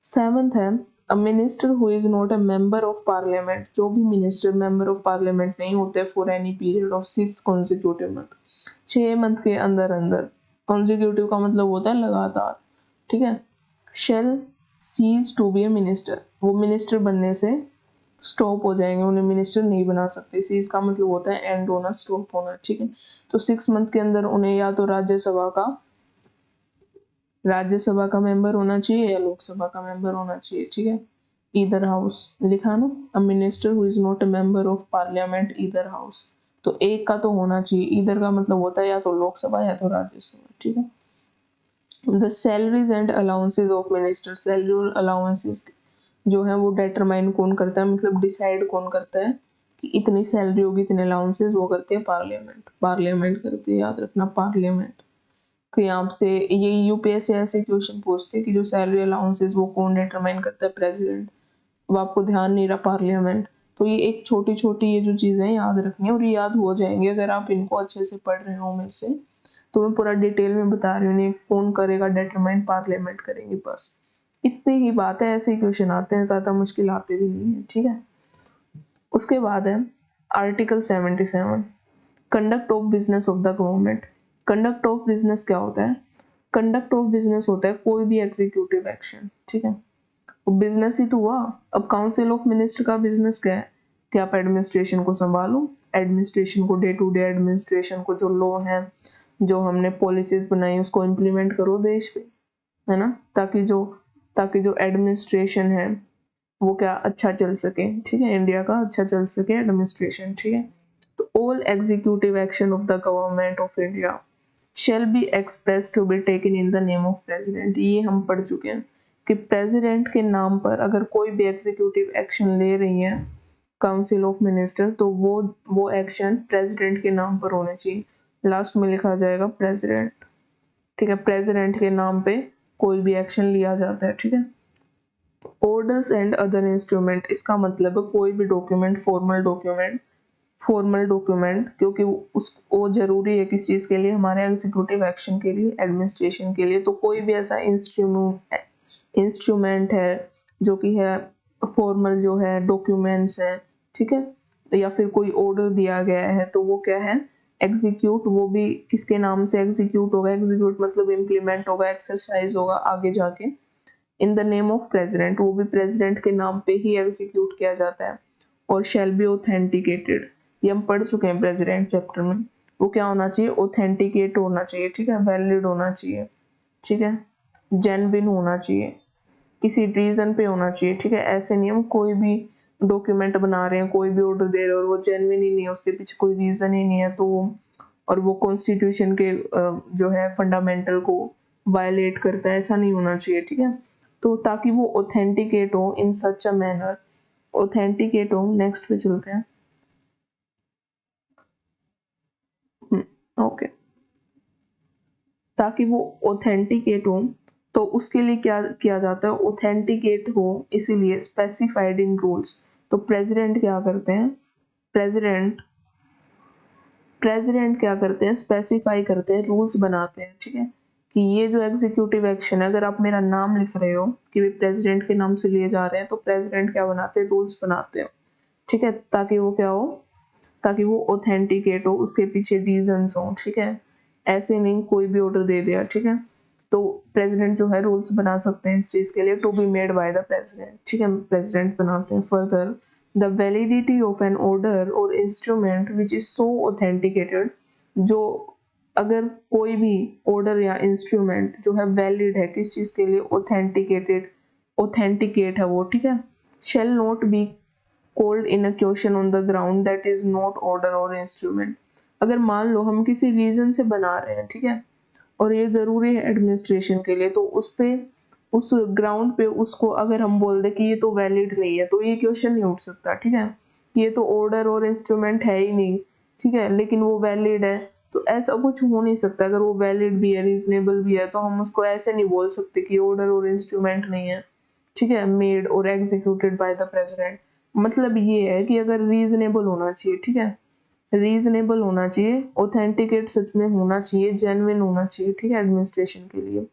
7th है a minister who is not a member of parliament. जो भी मिनिस्टर मेंबर ऑफ पार्लियामेंट नहीं होते for any period of 6 consecutive month, 6 month के अंदर अंदर, कॉन्जिक्यूटिव का मतलब होता है लगातार, ठीक है, shall cease to be a minister, वो मिनिस्टर बनने से स्टॉप हो जाएंगे, उन्हें मिनिस्टर नहीं बना सकते। सीज का मतलब होता है एंड होना, स्टॉप होना, ठीक है। तो 6 मंथ के अंदर उन्हें या तो राज्यसभा का मेंबर होना चाहिए या लोकसभा का मेंबर होना चाहिए, ठीक है। ईदर हाउस लिखा ना, a minister who is not a member of parliament either house, तो एक का तो होना चाहिए। ईदर का मतलब होता है या तो लोकसभा या तो राज्यसभा, ठीक है। The salaries and allowances of minister, salary और अलाउंसेज जो है वो डिटरमाइन कौन करता है, मतलब डिसाइड कौन करता है कि इतनी सैलरी होगी इतने अलाउंसेज, वो करती है पार्लियामेंट करती है, याद रखना पार्लियामेंट। कि आपसे ये यूपीएससी ऐसे क्वेश्चन पूछते हैं कि जो सैलरी अलाउंसेस वो कौन डिटरमाइन करता है, प्रेसिडेंट। अब आपको ध्यान नहीं रहा पार्लियामेंट, तो ये एक छोटी छोटी ये जो चीजें याद रखनी है, और ये याद हो जाएंगे अगर आप इनको अच्छे से पढ़ रहे हो मेरे से। तो मैं पूरा डिटेल में बता रही हूँ, नहीं कौन करेगा डिटरमाइन, पार्लियामेंट करेंगे, बस इतनी ही बात है। ऐसे ही क्वेश्चन आते हैं, ज़्यादा मुश्किल आते भी नहीं है, ठीक है। उसके बाद है article 77, conduct of business of the government. Conduct of business क्या होता है? कंडक्ट ऑफ बिजनेस होता है कोई भी एग्जीक्यूटिव एक्शन, ठीक है। बिजनेस ही तो हुआ। अब काउंसिल ऑफ मिनिस्टर का बिजनेस क्या है कि आप एडमिनिस्ट्रेशन को संभालो, एडमिनिस्ट्रेशन को, डे टू डे एडमिनिस्ट्रेशन को, जो लॉ है, जो हमने पॉलिसीज बनाई उसको इम्प्लीमेंट करो देश पे, है ना, ताकि जो एडमिनिस्ट्रेशन है वो क्या अच्छा चल सके, ठीक है, इंडिया का अच्छा चल सके एडमिनिस्ट्रेशन, ठीक है। तो all executive action of the government of India shall be express to be taken in the name of president. ये हम पढ़ चुके हैं कि प्रेसिडेंट के नाम पर अगर कोई भी एग्जीक्यूटिव एक्शन ले रही है काउंसिल ऑफ मिनिस्टर, तो वो एक्शन प्रेसिडेंट के नाम पर होने चाहिए। लास्ट में लिखा जाएगा प्रेसिडेंट, ठीक है। प्रेसिडेंट के नाम पे कोई भी एक्शन लिया जाता है, ठीक है। ऑर्डर्स एंड अदर इंस्ट्रूमेंट, इसका मतलब है कोई भी डॉक्यूमेंट, फॉर्मल डॉक्यूमेंट, क्योंकि वो जरूरी है किस चीज़ के लिए, हमारे एग्जीक्यूटिव एक्शन के लिए, एडमिनिस्ट्रेशन के लिए। तो कोई भी ऐसा इंस्ट्रूमेंट है जो कि है फॉर्मल, जो है डॉक्यूमेंट्स है, ठीक है, या फिर कोई ऑर्डर दिया गया है, तो वो क्या है, एग्जीक्यूट, वो भी किसके नाम से एग्जीक्यूट होगा, एग्जीक्यूट मतलब इम्प्लीमेंट होगा, एक्सरसाइज होगा आगे जाके, इन द नेम ऑफ प्रेसिडेंट, वो भी प्रेसिडेंट के नाम पे ही एग्जीक्यूट किया जाता है। और शैल बी ऑथेंटिकेटेड, ये हम पढ़ चुके हैं प्रेसिडेंट चैप्टर में। वो क्या होना चाहिए, ऑथेंटिकेट होना चाहिए, ठीक है, वैलिड होना चाहिए, ठीक है, जेन्युइन होना चाहिए, किसी रीजन पे होना चाहिए, ठीक है। ऐसे नहीं हम कोई भी डॉक्यूमेंट बना रहे हैं, कोई भी ऑर्डर दे रहे हैं और वो जेन्युइन ही नहीं है, उसके पीछे कोई रीजन ही नहीं है, तो और वो कॉन्स्टिट्यूशन के जो है फंडामेंटल को वायलेट करता है, ऐसा नहीं होना चाहिए, ठीक है। तो ताकि वो ऑथेंटिकेट हो इन सच अ मैनर, ऑथेंटिकेट हो, नेक्स्ट पे चलते हैं। ओके, ताकि वो ऑथेंटिकेट हो, तो उसके लिए क्या किया जाता है, ऑथेंटिकेट हो इसीलिए स्पेसिफाइड इन रूल्स। तो प्रेसिडेंट क्या करते हैं, प्रेसिडेंट प्रेसिडेंट क्या करते हैं, स्पेसिफाई करते हैं, रूल्स बनाते हैं, ठीक है, कि ये जो एग्जीक्यूटिव एक्शन है, अगर आप मेरा नाम लिख रहे हो कि वे प्रेसिडेंट के नाम से लिए जा रहे हैं, तो प्रेसिडेंट क्या बनाते हैं, रूल्स बनाते हैं, ठीक है, ताकि वो क्या हो, ताकि वो ऑथेंटिकेट हो, उसके पीछे रीजंस हो, ठीक है। ऐसे नहीं कोई भी ऑर्डर दे दिया, ठीक है। तो प्रेसिडेंट जो है रूल्स बना सकते हैं इस चीज के लिए, to be made by the president, ठीक है, प्रेसिडेंट बनाते हैं। Further, the validity of an order और instrument which is so authenticated, जो अगर कोई भी ऑर्डर या इंस्ट्रूमेंट जो है वैलिड है किस चीज के लिए, ऑथेंटिकेट है वो, ठीक है, shall not be called in a question on the ground that is not order or instrument। अगर मान लो हम किसी रीजन से बना रहे हैं, ठीक है, और ये जरूरी है एडमिनिस्ट्रेशन के लिए, तो उस पे, उस ग्राउंड पे उसको अगर हम बोल दे कि ये तो वैलिड नहीं है, तो ये क्वेश्चन नहीं उठ सकता, ठीक है, कि ये तो ऑर्डर और इंस्ट्रूमेंट है ही नहीं, ठीक है, लेकिन वो वैलिड है, तो ऐसा कुछ हो नहीं सकता। अगर वो वैलिड भी है, रीजनेबल भी है, तो हम उसको ऐसे नहीं बोल सकते कि ऑर्डर और इंस्ट्रूमेंट नहीं है, ठीक है, मेड और एग्जीक्यूटेड बाय द प्रेसिडेंट। मतलब ये है कि अगर रीजनेबल होना चाहिए, ठीक है, रीजनेबल होना चाहिए, ऑथेंटिकेट सच में होना चाहिए, जेन्युइन होना चाहिए, ठीक है, एडमिनिस्ट्रेशन के लिए।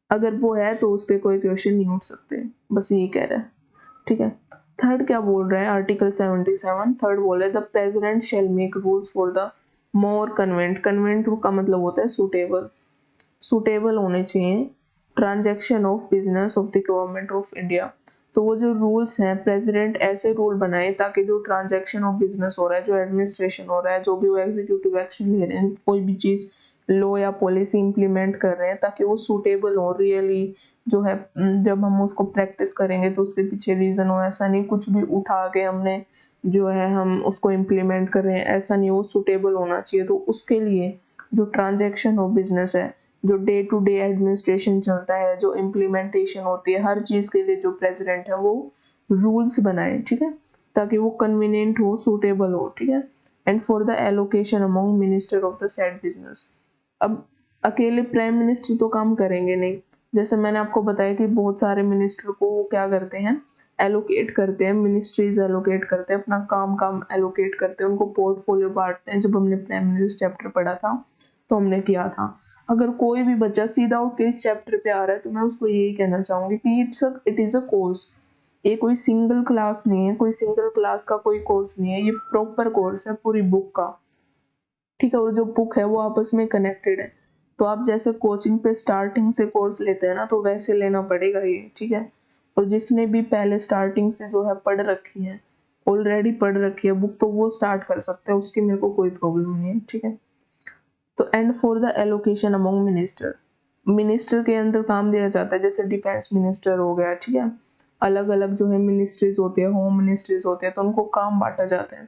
अगर वो है तो उस पर कोई क्वेश्चन नहीं उठ सकते, बस यही कह रहा है, ठीक है। थर्ड क्या बोल रहा है, आर्टिकल 77 थर्ड बोल रहा है, the president shell make rules for the more convent. Convent का मतलब होता है सूटेबल, सूटेबल होने चाहिए, transaction of business of the government of India. तो वो जो रूल्स हैं, प्रेसिडेंट ऐसे रूल बनाए ताकि जो ट्रांजैक्शन ऑफ बिजनेस हो रहा है, जो एडमिनिस्ट्रेशन हो रहा है, जो भी वो एग्जीक्यूटिव एक्शन ले रहे हैं, कोई भी चीज़ लॉ या पॉलिसी इंप्लीमेंट कर रहे हैं, ताकि वो सूटेबल हो रियली, जो है जब हम उसको प्रैक्टिस करेंगे तो उसके पीछे रीज़न हो। ऐसा नहीं कुछ भी उठा के हमने जो है हम उसको इम्प्लीमेंट कर रहे हैं, ऐसा नहीं, वो सूटेबल होना चाहिए। तो उसके लिए जो ट्रांजैक्शन ऑफ बिजनेस है, जो डे टू डे एडमिनिस्ट्रेशन चलता है, जो इम्प्लीमेंटेशन होती है, हर चीज़ के लिए जो प्रेसिडेंट है वो रूल्स बनाए, ठीक है, ताकि वो कन्वीनियंट हो, सूटेबल हो, ठीक है। And for the allocation among minister of the said business. अब अकेले प्राइम मिनिस्टर तो काम करेंगे नहीं, जैसे मैंने आपको बताया कि बहुत सारे मिनिस्टर को वो क्या करते हैं, एलोकेट करते हैं, मिनिस्ट्रीज एलोकेट करते हैं, अपना काम एलोकेट करते हैं, उनको पोर्टफोलियो बांटते हैं, जब हमने प्राइम मिनिस्टर चैप्टर पढ़ा था। तो हमने किया था। अगर कोई भी बच्चा सीधा उठ के इस चैप्टर पे आ रहा है तो मैं उसको यही कहना चाहूंगी कि इट इज अ कोर्स। ये कोई सिंगल क्लास नहीं है, कोई सिंगल क्लास का कोई कोर्स नहीं है, ये प्रॉपर कोर्स है पूरी बुक का, ठीक है। और जो बुक है वो आपस में कनेक्टेड है। तो आप जैसे कोचिंग पे स्टार्टिंग से कोर्स लेते हैं ना, तो वैसे लेना पड़ेगा ये, ठीक है। और जिसने भी पहले स्टार्टिंग से जो है पढ़ रखी है, ऑलरेडी पढ़ रखी है बुक, तो वो स्टार्ट कर सकते हैं, उसकी मेरे को कोई प्रॉब्लम नहीं है, ठीक है। तो and for the allocation among minister, minister के अंदर काम दिया जाता है, जैसे डिफेंस मिनिस्टर हो गया, ठीक है। अलग अलग जो है मिनिस्ट्रीज होती है, होम मिनिस्ट्रीज होते हैं, तो उनको काम बांटा जाता है।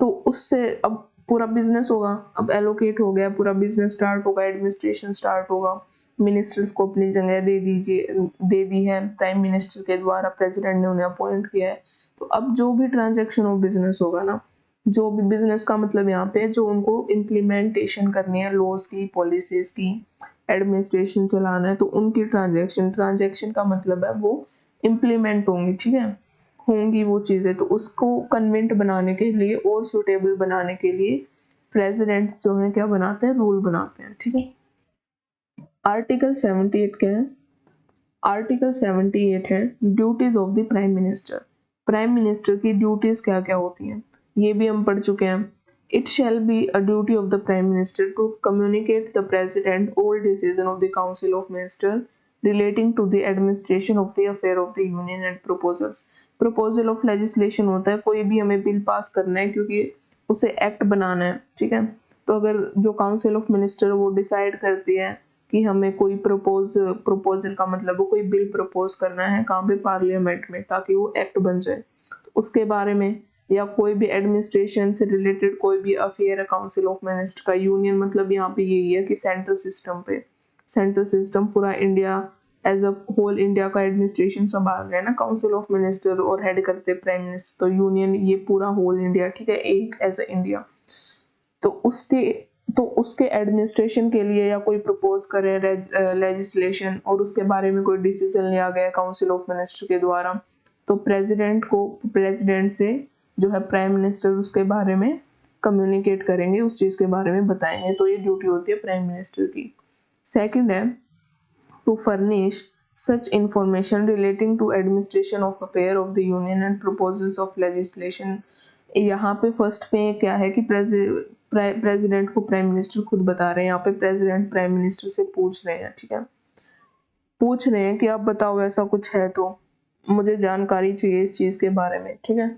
तो उससे अब पूरा बिजनेस होगा, अब एलोकेट हो गया, पूरा बिजनेस स्टार्ट होगा, एडमिनिस्ट्रेशन स्टार्ट होगा। मिनिस्टर्स को अपनी जगह दे दी है प्राइम मिनिस्टर के द्वारा, प्रेसिडेंट ने उन्हें अपॉइंट किया है। तो अब जो भी ट्रांजेक्शन ऑफ बिजनेस होगा ना, जो भी बिजनेस का मतलब यहाँ पे जो उनको इम्प्लीमेंटेशन करनी है लॉज की, पॉलिसीज की, एडमिनिस्ट्रेशन चलाना है, तो उनकी ट्रांजेक्शन का मतलब है वो इम्प्लीमेंट होंगी, ठीक है, होंगी वो चीज़ें। तो उसको कन्विंट बनाने के लिए और सुटेबल बनाने के लिए प्रेसिडेंट जो है क्या बनाते हैं, रूल बनाते हैं, ठीक है। आर्टिकल 78 क्या है? आर्टिकल 78 है duties of the prime minister. Prime minister की ड्यूटीज क्या क्या होती हैं ये भी हम पढ़ चुके हैं। It shall be a duty of the prime minister to communicate the president all decision of the council of minister relating to the administration of the affair of the union and proposals. Proposal of legislation होता है, कोई भी हमें bill pass करना है क्योंकि उसे act बनाना है, ठीक है। तो अगर जो काउंसिल ऑफ मिनिस्टर वो डिसाइड करती है कि हमें कोई प्रपोजल का मतलब वो कोई बिल प्रपोज करना है कहाँ पे, पार्लियामेंट में, ताकि वो एक्ट बन जाए, तो उसके बारे में, या कोई भी एडमिनिस्ट्रेशन से रिलेटेड कोई भी अफेयर है काउंसिल ऑफ मिनिस्टर का, यूनियन मतलब यहाँ पे यही है कि सेंट्रल सिस्टम पूरा India as a whole India का एडमिनिस्ट्रेशन संभाल रहे हैं ना काउंसिल ऑफ मिनिस्टर, और हेड करते प्राइम मिनिस्टर। तो यूनियन ये पूरा होल इंडिया, ठीक है, एक एज अ इंडिया। तो उसके एडमिनिस्ट्रेशन के लिए या कोई प्रपोज करे लेजिस्लेशन और उसके बारे में कोई डिसीजन लिया गया काउंसिल ऑफ मिनिस्टर के द्वारा, तो प्रेसिडेंट से जो है प्राइम मिनिस्टर उसके बारे में कम्युनिकेट करेंगे, उस चीज़ के बारे में बताएंगे। तो ये ड्यूटी होती है प्राइम मिनिस्टर की। सेकंड है to furnish such information relating to administration of affair of the union and proposals of legislation। यहाँ पे फर्स्ट पे क्या है कि प्रेसिडेंट को प्राइम मिनिस्टर खुद बता रहे हैं, यहाँ पे प्रेसिडेंट प्राइम मिनिस्टर से पूछ रहे हैं, ठीक है, पूछ रहे हैं कि आप बताओ ऐसा कुछ है तो मुझे जानकारी चाहिए इस चीज़ के बारे में, ठीक है।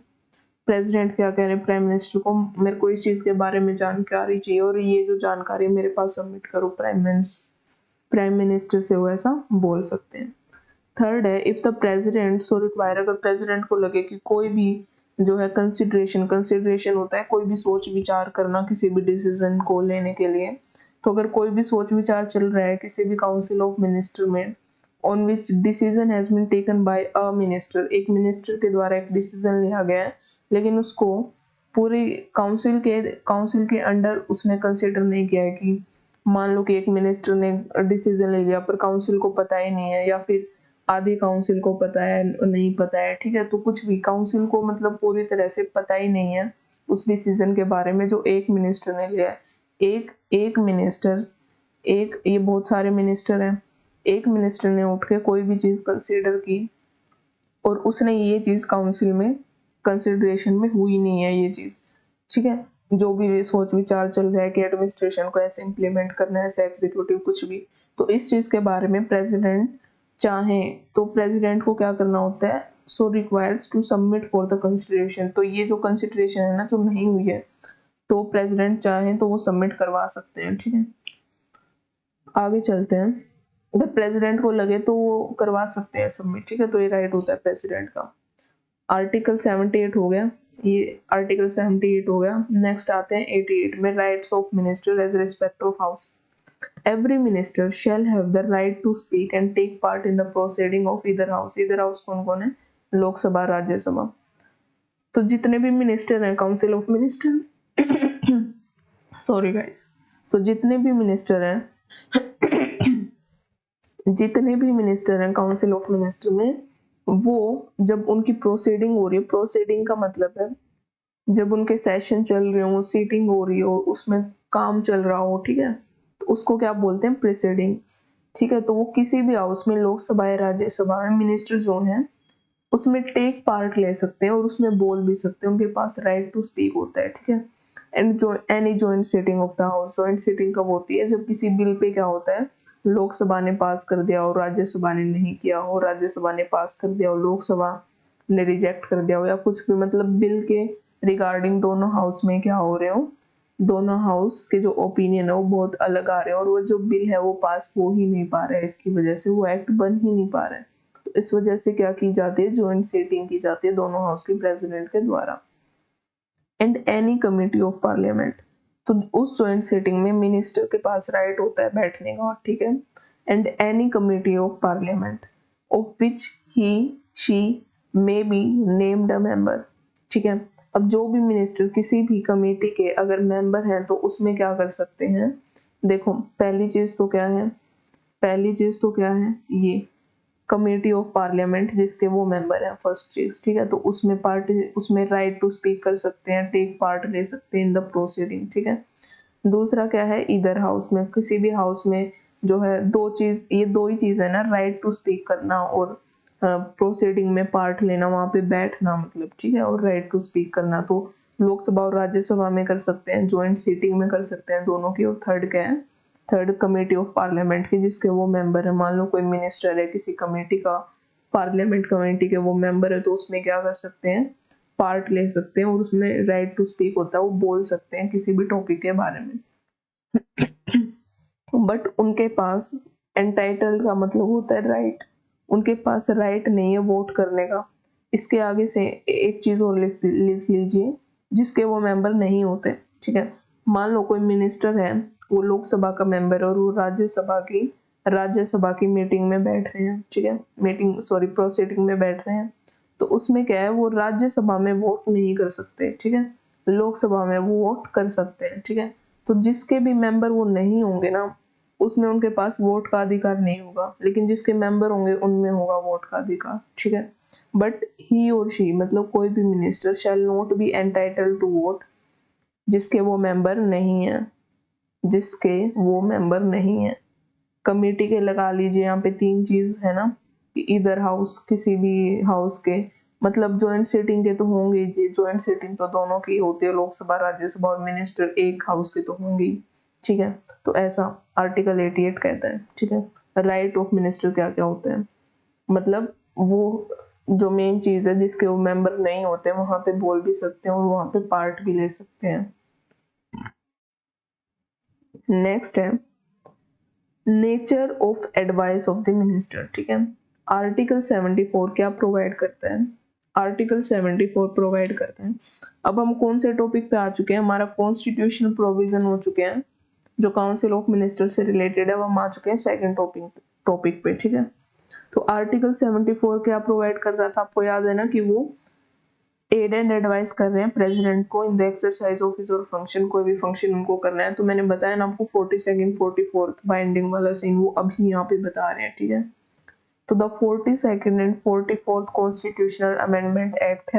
प्रेसिडेंट क्या कह रहे हैं प्राइम मिनिस्टर को, मेरे को इस चीज़ के बारे में जानकारी चाहिए और ये जो जानकारी मेरे पास सबमिट करो प्राइम मिनिस्टर से, वो ऐसा बोल सकते हैं। थर्ड है if the president so require, अगर प्रेसिडेंट को लगे कि कोई भी जो है कंसिडरेशन होता है कोई भी सोच विचार करना किसी भी डिसीजन को लेने के लिए, तो अगर कोई भी सोच विचार चल रहा है किसी भी काउंसिल ऑफ मिनिस्टर में, on which decision has been taken by a minister, एक मिनिस्टर के द्वारा एक डिसीजन लिया गया है लेकिन उसको पूरी काउंसिल के अंडर उसने कंसिडर नहीं किया है, कि मान लो कि एक मिनिस्टर ने डिसीजन ले लिया पर काउंसिल को पता ही नहीं है, या फिर आधी काउंसिल को पता है नहीं पता है, ठीक है, तो कुछ भी काउंसिल को मतलब पूरी तरह से पता ही नहीं है उस डिसीजन के बारे में जो एक मिनिस्टर ने लिया है। एक मिनिस्टर, एक ये बहुत सारे मिनिस्टर हैं, एक मिनिस्टर ने उठ के कोई भी चीज़ कंसीडर की और उसने ये चीज़ काउंसिल में कंसिडरेशन में हुई नहीं है ये चीज़, ठीक है, जो भी सोच विचार चल रहा है कि एडमिनिस्ट्रेशन को ऐसे इम्प्लीमेंट करना है, ऐसे एग्जीक्यूटिव कुछ भी, तो इस चीज़ के बारे में प्रेसिडेंट चाहे तो प्रेसिडेंट को क्या करना होता है, so requires to submit for the consideration. तो ये जो कंसिडरेशन है ना जो नहीं हुई है, तो प्रेसिडेंट चाहे तो वो सबमिट करवा सकते हैं, ठीक है। आगे चलते हैं, अगर प्रेसिडेंट को लगे तो वो करवा सकते हैं सबमिट, ठीक है, तो ये राइट होता है प्रेसिडेंट का। आर्टिकल 78 हो गया, ये आर्टिकल 78 हो गया। नेक्स्ट आते हैं 88 में, rights of minister as respect of house. Every minister shall have the right to speak and take part in the proceeding of either house। either house कौन कौन है, लोकसभा राज्यसभा। तो जितने भी मिनिस्टर हैं council of minister sorry guys, तो जितने भी मिनिस्टर हैं काउंसिल ऑफ मिनिस्टर में, वो जब उनकी प्रोसीडिंग हो रही है, प्रोसीडिंग का मतलब है जब उनके सेशन चल रहे हो, सीटिंग हो रही हो, उसमें काम चल रहा हो, ठीक है, तो उसको क्या बोलते हैं, प्रिसीडिंग। ठीक है, तो वो किसी भी हाउस में, लोकसभा या राज्यसभा में मिनिस्टर जो हैं उसमें टेक पार्ट ले सकते हैं और उसमें बोल भी सकते हैं, उनके पास राइट टू स्पीक होता है। ठीक है, एंड जो any joint sitting of the house, joint sitting कब होती है, जब किसी बिल पे क्या होता है, लोकसभा ने पास कर दिया और राज्यसभा ने नहीं किया हो, राज्यसभा ने पास कर दिया और लोकसभा ने रिजेक्ट कर दिया हो, या कुछ भी मतलब बिल के रिगार्डिंग दोनों हाउस में क्या हो रहे हो, दोनों हाउस के जो ओपिनियन है वो बहुत अलग आ रहे हैं और वो जो बिल है वो पास हो ही नहीं पा रहा है, इसकी वजह से वो एक्ट बन ही नहीं पा रहा है। तो इस वजह से क्या की जाती है, ज्वाइंट सीटिंग की जाती है दोनों हाउस के प्रेसिडेंट के द्वारा। And any committee of parliament, तो उस ज्वाइंट सीटिंग में मिनिस्टर के पास राइट होता है बैठने का। ठीक है, and any committee of parliament of which he she may be named a member. ठीक है, अब जो भी मिनिस्टर किसी भी कमेटी के अगर मेंबर हैं तो उसमें क्या कर सकते हैं, देखो पहली चीज तो क्या है, पहली चीज तो क्या है, ये कमेटी ऑफ पार्लियामेंट जिसके वो मेंबर हैं, फर्स्ट चीज। ठीक है, तो उसमें पार्टी, उसमें राइट टू स्पीक कर सकते हैं, टेक पार्ट ले सकते हैं इन द प्रोसीडिंग। ठीक है, दूसरा क्या है, इधर हाउस में, किसी भी हाउस में जो है दो चीज, ये दो ही चीज है ना, राइट टू स्पीक करना और प्रोसीडिंग में पार्ट लेना, वहां पे बैठना मतलब। ठीक है, और राइट टू स्पीक करना तो लोकसभा और राज्यसभा में कर सकते हैं, ज्वाइंट सीटिंग में कर सकते हैं दोनों की। और थर्ड क्या है, थर्ड कमेटी ऑफ पार्लियामेंट की जिसके वो मेंबर है, मान लो कोई मिनिस्टर है किसी कमेटी का, पार्लियामेंट कमेटी के वो मेंबर है, तो उसमें क्या कर सकते हैं, पार्ट ले सकते हैं और उसमें राइट टू स्पीक होता है, वो बोल सकते हैं किसी भी टॉपिक के बारे में। बट उनके पास एंटाइटल्ड का मतलब होता है राइट, उनके पास राइट नहीं है वोट करने का। इसके आगे से एक चीज और लिख लीजिए, जिसके वो मेंबर नहीं होते। ठीक है, मान लो कोई मिनिस्टर है, वो लोकसभा का मेंबर है और वो राज्यसभा की मीटिंग में बैठ रहे हैं। ठीक है, मीटिंग सॉरी प्रोसीडिंग में बैठ रहे हैं, तो उसमें क्या है, वो राज्यसभा में वोट नहीं कर सकते। ठीक है, लोकसभा में वो वोट कर सकते हैं। ठीक है, तो जिसके भी मेंबर वो नहीं होंगे ना, उसमें उनके पास वोट का अधिकार नहीं होगा, लेकिन जिसके मेंबर होंगे उनमें होगा वोट का अधिकार। ठीक है, बट ही और शी मतलब कोई भी minister shall not be entitled to vote, जिसके वो मेंबर नहीं है, जिसके वो मेंबर नहीं है। कमेटी के लगा लीजिए, यहाँ पे तीन चीज है ना, कि इधर हाउस, किसी भी हाउस के, मतलब ज्वाइंट सीटिंग के तो होंगे ही, ज्वाइंट सीटिंग तो दोनों की होती है, लोकसभा राज्यसभा, और मिनिस्टर एक हाउस के तो होंगे ही। ठीक है, तो ऐसा आर्टिकल 88 कहता है। ठीक है, राइट ऑफ मिनिस्टर क्या क्या होते हैं, मतलब वो जो मेन चीज है जिसके वो मेंबर नहीं होते वहां पे बोल भी सकते हैं और वहां पे पार्ट भी ले सकते हैं। नेक्स्ट है nature of advice of the minister. ठीक है, आर्टिकल 74 क्या प्रोवाइड करता है, आर्टिकल 74 प्रोवाइड करता है। अब हम कौन से टॉपिक पे आ चुके हैं, हमारा कॉन्स्टिट्यूशनल प्रोविजन हो चुके हैं, जो काउंसिल ऑफ मिनिस्टर से रिलेटेड है, वो हम आ चुके हैं सेकंड टॉपिक पे। ठीक है, तो आर्टिकल 74 क्या प्रोवाइड कर रहा था, आपको याद है ना, कि वो एड एंड एडवाइस कर रहे हैं प्रेसिडेंट को इन द एक्सरसाइज ऑफ हिज और फंक्शन, कोई भी फंक्शन उनको करना है। तो मैंने बताया ना आपको 42nd 44th बाइंडिंग वाला सीन, वो अभी यहाँ पे बता रहे हैं। ठीक है, तो the 42nd and 44th constitutional amendment act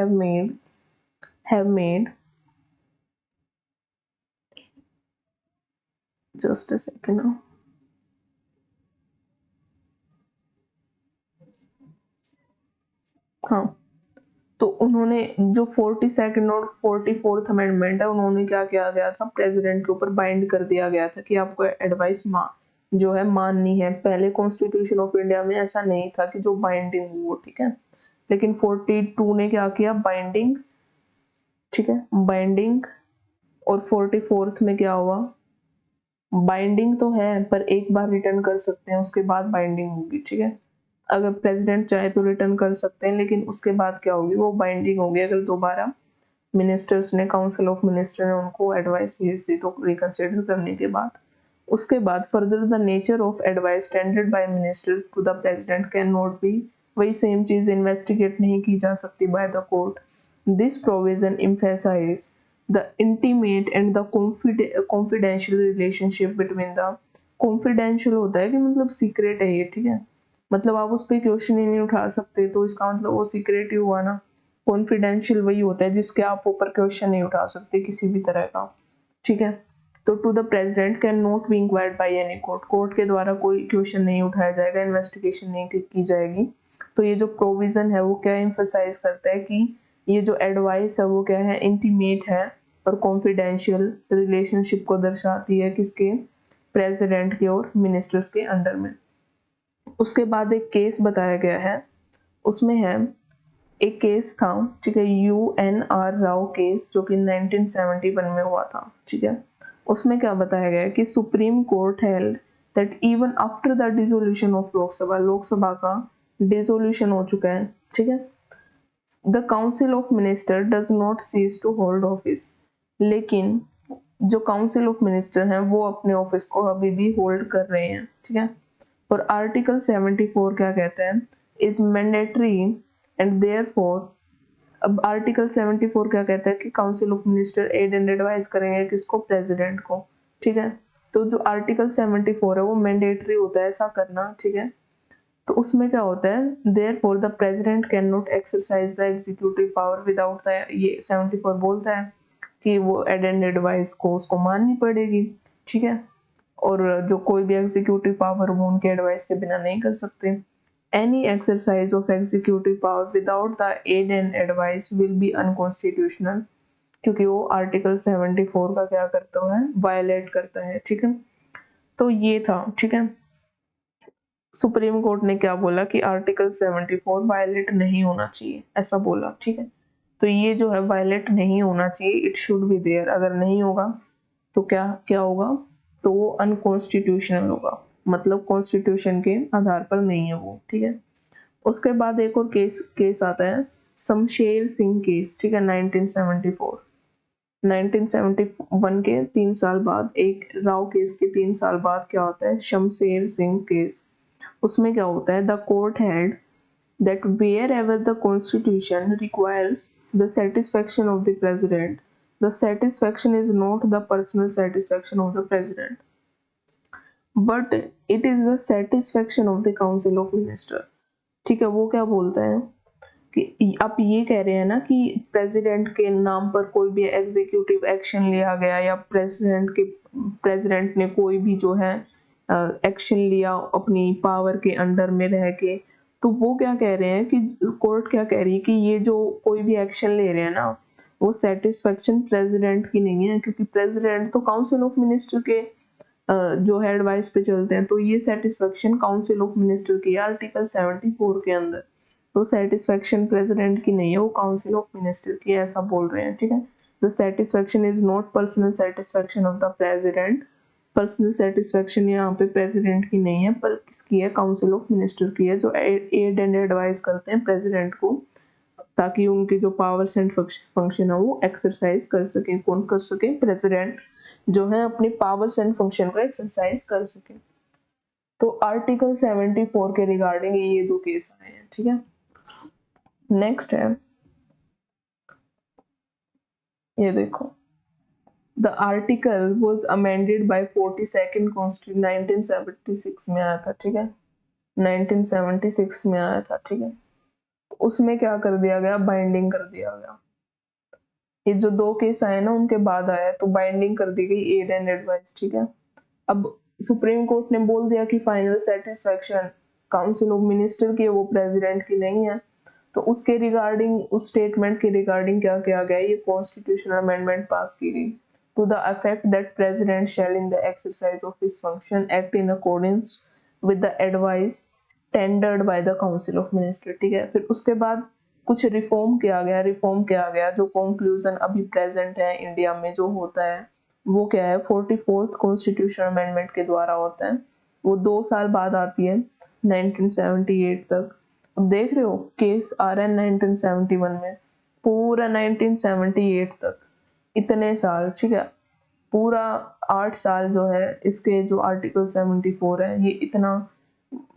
have made just a second now। हाँ, तो उन्होंने जो 42nd और 44th अमेंडमेंट है, उन्होंने क्या किया गया था, प्रेसिडेंट के ऊपर बाइंड कर दिया गया था कि आपको एडवाइस जो है माननी है। पहले कॉन्स्टिट्यूशन ऑफ इंडिया में ऐसा नहीं था कि जो बाइंडिंग हो। ठीक है, लेकिन 42 ने क्या किया, बाइंडिंग। ठीक है, बाइंडिंग, और 44th में क्या हुआ, बाइंडिंग तो है पर एक बार रिटर्न कर सकते हैं, उसके बाद बाइंडिंग होगी। ठीक है, अगर प्रेसिडेंट चाहे तो रिटर्न कर सकते हैं, लेकिन उसके बाद क्या होगी, वो बाइंडिंग होगी अगर दोबारा मिनिस्टर्स ने, काउंसिल ऑफ मिनिस्टर ने उनको एडवाइस भेज दी तो रिकंसिडर करने के बाद। उसके बाद further the nature of advice tendered by minister to the president can not be, वही सेम चीज इन्वेस्टिगेट नहीं की जा सकती by the court. This provision emphasize the intimate and the confidential relationship between the, confidential होता है कि मतलब सीक्रेट है ये। ठीक है, मतलब आप उस पर क्वेश्चन ही नहीं उठा सकते, तो इसका मतलब वो सीक्रेट ही हुआ ना। कॉन्फिडेंशियल वही होता है जिसके आप ऊपर क्वेश्चन नहीं उठा सकते किसी भी तरह का। ठीक है, तो to the president can not be inquired by any court, court के द्वारा कोई क्वेश्चन नहीं उठाया जाएगा, इन्वेस्टिगेशन नहीं की जाएगी। तो ये जो प्रोविजन है वो क्या एम्फसाइज करता है कि ये जो एडवाइस है वो क्या है, इंटीमेट है और कॉन्फिडेंशियल रिलेशनशिप को दर्शाती है, किसके, प्रेसिडेंट के और मिनिस्टर्स के अंडर में। उसके बाद एक केस बताया गया है, उसमें है एक केस था, ठीक है, UNR राव केस, जो कि 1971 में हुआ था, ठीक है। उसमें क्या बताया गया है कि supreme court held that even after the dissolution of Lok Sabha, Lok Sabha का डिसोल्यूशन हो चुका है, ठीक है, the council of minister does not cease to hold office, लेकिन जो काउंसिल ऑफ मिनिस्टर हैं वो अपने ऑफिस को अभी भी होल्ड कर रहे हैं, ठीक है। और आर्टिकल 74 क्या कहता है, इज मैंडेटरी एंड देयरफॉर, अब आर्टिकल 74 क्या कहता है कि council of minister aid and advice करेंगे किसको, प्रेसिडेंट को, ठीक है। तो जो आर्टिकल 74 है वो मैंडेटरी होता है ऐसा करना, ठीक है। तो उसमें क्या होता है, therefore the president can not exercise the executive power without the, ये 74 बोलता है कि वो एड एंड एडवाइस को उसको माननी पड़ेगी, ठीक है। और जो कोई भी एग्जीक्यूटिव पावर वो उनके एडवाइस के बिना नहीं कर सकते। Any exercise of executive power without the aid and advice will be unconstitutional, क्योंकि वो आर्टिकल 74 का क्या करता है, वायलेट करता है, ठीक है। तो ये था, ठीक है, सुप्रीम कोर्ट ने क्या बोला कि आर्टिकल 74 वायलेट नहीं होना चाहिए, ऐसा बोला, ठीक है। तो ये जो है वायलेट नहीं होना चाहिए, इट शुड बी देयर, अगर नहीं होगा तो क्या क्या होगा, तो वो अनकॉन्स्टिट्यूशनल होगा, मतलब कॉन्स्टिट्यूशन के आधार पर नहीं है वो, ठीक है। उसके बाद एक और केस आता है, शमशेर सिंह केस, ठीक है, 1974, 1971 के 3 साल बाद, एक राव केस के 3 साल बाद क्या होता है, शमशेर सिंह केस। उसमें क्या होता है, the court held that wherever the constitution requires the satisfaction of the president, the satisfaction is not the personal satisfaction of the president, but it is the satisfaction of the council of minister, ठीक है। वो क्या बोलता है कि आप ये कह रहे हैं ना कि प्रेसिडेंट के नाम पर कोई भी एग्जीक्यूटिव एक्शन लिया गया या प्रेसिडेंट ने कोई भी जो है एक्शन लिया अपनी पावर के अंडर में रह के, तो वो क्या कह रहे हैं कि कोर्ट क्या कह रही है कि ये जो कोई भी एक्शन ले रहे हैं ना वो सेटिस्फेक्शन प्रेसिडेंट की नहीं है, क्योंकि प्रेसिडेंट तो काउंसिल ऑफ मिनिस्टर के जो है एडवाइस पे चलते हैं, तो ये सेटिस्फेक्शन काउंसिल ऑफ मिनिस्टर की आर्टिकल 74 के अंदर, तो सेटिस्फेक्शन प्रेसिडेंट की नहीं है, वो काउंसिल ऑफ मिनिस्टर की, ऐसा बोल रहे हैं, ठीक है। The satisfaction is not personal satisfaction of the president, personal satisfaction यहाँ पे प्रेसिडेंट की नहीं है पर किसकी है, काउंसिल ऑफ मिनिस्टर की है, जो एड एंड एडवाइस करते हैं प्रेसिडेंट को, ताकि उनके जो पावर्स एंड फंक्शन है वो एक्सरसाइज कर सके, कौन कर सके, प्रेसिडेंट जो है अपने पावर्स एंड फंक्शन को एक्सरसाइज कर सके। तो आर्टिकल 74 के रिगार्डिंग ये दो केस आए हैं, ठीक है। नेक्स्ट है, ये देखो, the article was amended bye 42nd constitution 1976 में आया था, ठीक है, 1976 में आया था, ठीक है। उसमें क्या कर दिया गया, बाइंडिंग कर दिया गया, ये जो दो केस आए ना उनके बाद आया, तो बाइंडिंग कर दी गई एड एंड एडवाइस, ठीक है। अब सुप्रीम कोर्ट ने बोल दिया कि final satisfaction council of minister की है, वो प्रेसिडेंट की नहीं है, तो उसके रिगार्डिंग, उस स्टेटमेंट के रिगार्डिंग क्या किया गया, ये कॉन्स्टिट्यूशनल अमेंडमेंट पास की गई, to the effect that president shall in the exercise of his function act in accordance with the advice tendered by the council of minister, ठीक है। फिर उसके बाद कुछ रिफॉर्म किया गया, जो कंक्लूजन अभी प्रेजेंट है इंडिया में जो होता है वो क्या है, 44th कॉन्स्टिट्यूशन अमेंडमेंट के द्वारा होता है, वो 2 साल बाद आती है 1978 तक। अब देख रहे हो केस आ रहा है 1971 में, पूरा 1978 तक, इतने साल, ठीक है, पूरा 8 साल जो है इसके जो आर्टिकल 74 है, ये इतना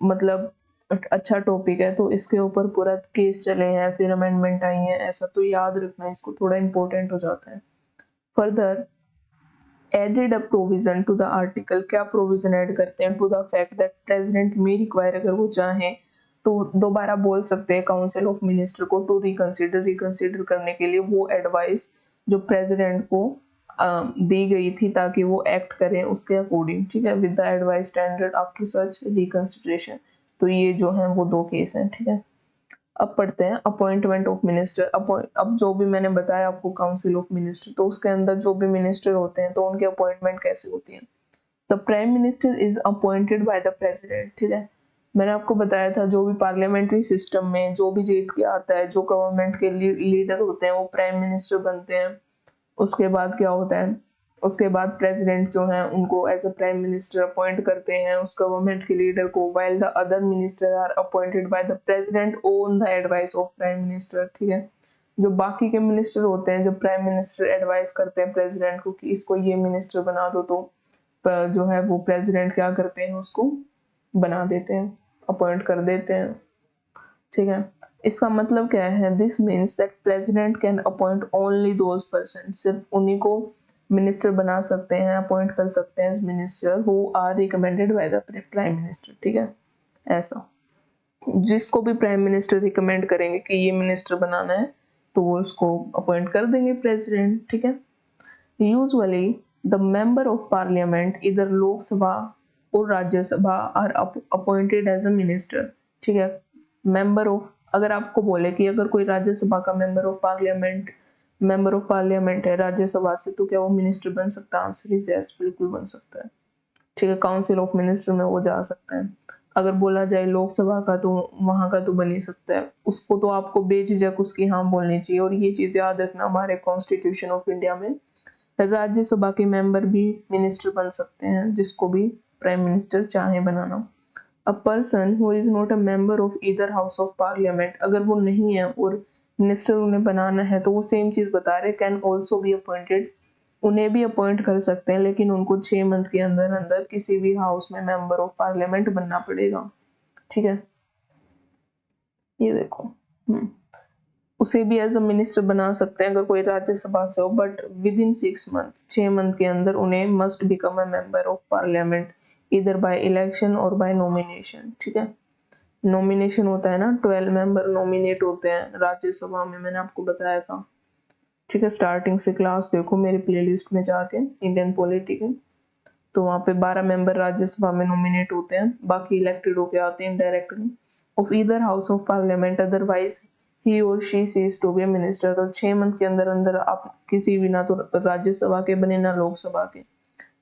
मतलब अच्छा टॉपिक है, तो इसके ऊपर पूरा केस चले हैं, फिर अमेंडमेंट आई है, ऐसा तो याद रखना, इसको थोड़ा इंपॉर्टेंट हो जाता है। Further added a provision to the article, क्या प्रोविजन ऐड करते हैं, to the fact that president may require, अगर वो चाहें तो दोबारा बोल सकते हैं काउंसिल ऑफ मिनिस्टर को टू रिकंसिडर करने के लिए वो एडवाइस जो प्रेसिडेंट को दी गई थी ताकि वो एक्ट करें उसके अकॉर्डिंग, ठीक है, with the advice standard after such reconsideration. तो ये जो है वो 2 केस हैं, ठीक है। अब पढ़ते हैं अपॉइंटमेंट ऑफ मिनिस्टर। अब जो भी मैंने बताया आपको काउंसिल ऑफ मिनिस्टर, तो उसके अंदर जो भी मिनिस्टर होते हैं तो उनकी अपॉइंटमेंट कैसे होती है। The prime minister is appointed by the president, ठीक है। मैंने आपको बताया था जो भी पार्लियामेंट्री सिस्टम में जो भी जीत के आता है, जो गवर्नमेंट के लीडर होते हैं वो प्राइम मिनिस्टर बनते हैं। उसके बाद क्या होता है, उसके बाद प्रेसिडेंट जो है उनको as a prime minister appoint करते हैं उस गवर्नमेंट के लीडर को, while the other minister are appointed by the president on the advice of prime minister, ठीक है। जो बाकी के मिनिस्टर होते हैं, जब प्राइम मिनिस्टर एडवाइस करते हैं प्रेसिडेंट को कि इसको ये मिनिस्टर बना दो, तो जो है वो प्रेसिडेंट क्या करते हैं, उसको बना देते हैं, अपॉइंट कर देते हैं, ठीक है। इसका मतलब क्या है, this means that president can appoint only those person, सिर्फ उन्हीं को मिनिस्टर बना सकते हैं, अपॉइंट कर सकते हैं minister who are recommended by the prime minister, ठीक है। ऐसा जिसको भी प्राइम मिनिस्टर रिकमेंड करेंगे कि ये मिनिस्टर बनाना है तो वो उसको अपॉइंट कर देंगे प्रेसिडेंट, ठीक है। Usually the member of parliament इधर लोकसभा और Rajya Sabha are appointed as a minister, ठीक है। मेंबर ऑफ, अगर आपको बोले कि अगर कोई राज्यसभा का मेंबर ऑफ पार्लियामेंट है राज्यसभा से, तो क्या वो मिनिस्टर बन सकता है? आंसर इज यस, बिल्कुल बन सकता है, ठीक है। काउंसिल ऑफ मिनिस्टर में वो जा सकता है। अगर बोला जाए लोकसभा का, तो वहां का तो बन ही सकता है, उसको तो आपको बेझिझक उसकी हाँ बोलनी चाहिए। और ये चीज याद रखना, हमारे कॉन्स्टिट्यूशन ऑफ इंडिया में राज्यसभा के मेंबर भी मिनिस्टर बन सकते हैं, जिसको भी प्राइम मिनिस्टर चाहे बनाना। A person who is not a member of either house of parliament, अगर वो नहीं है और मिनिस्टर उन्हें बनाना है, तो वो सेम चीज बता रहे, कैन ऑल्सो बी अपॉइंटेड, उन्हें भी अपॉइंट कर सकते हैं, लेकिन उनको 6 मंथ के अंदर अंदर किसी भी हाउस में मेंबर ऑफ पार्लियामेंट बनना पड़ेगा, ठीक है। ये देखो, उसे भी एज अ मिनिस्टर बना सकते हैं अगर कोई राज्यसभा से हो, but with in 6 month, 6 month के अंदर उन्हें must become a member of parliament इधर बाय इलेक्शन और बाय नॉमिनेशन, ठीक है। नॉमिनेशन होता है ना, 12 मेंबर नॉमिनेट होते हैं राज्यसभा में, मैंने आपको बताया था, ठीक है। स्टार्टिंग से क्लास देखो मेरी प्लेलिस्ट में जाके, इंडियन पॉलिटी के, तो वहाँ पे 12 मेंबर राज्यसभा में नॉमिनेट होते हैं, बाकी इलेक्टेड होके आते हैं directly of either house of parliament, otherwise ही और she ceases to be minister. तो 6 मंथ के अंदर अंदर आप किसी भी, ना तो राज्यसभा के बने ना लोकसभा के,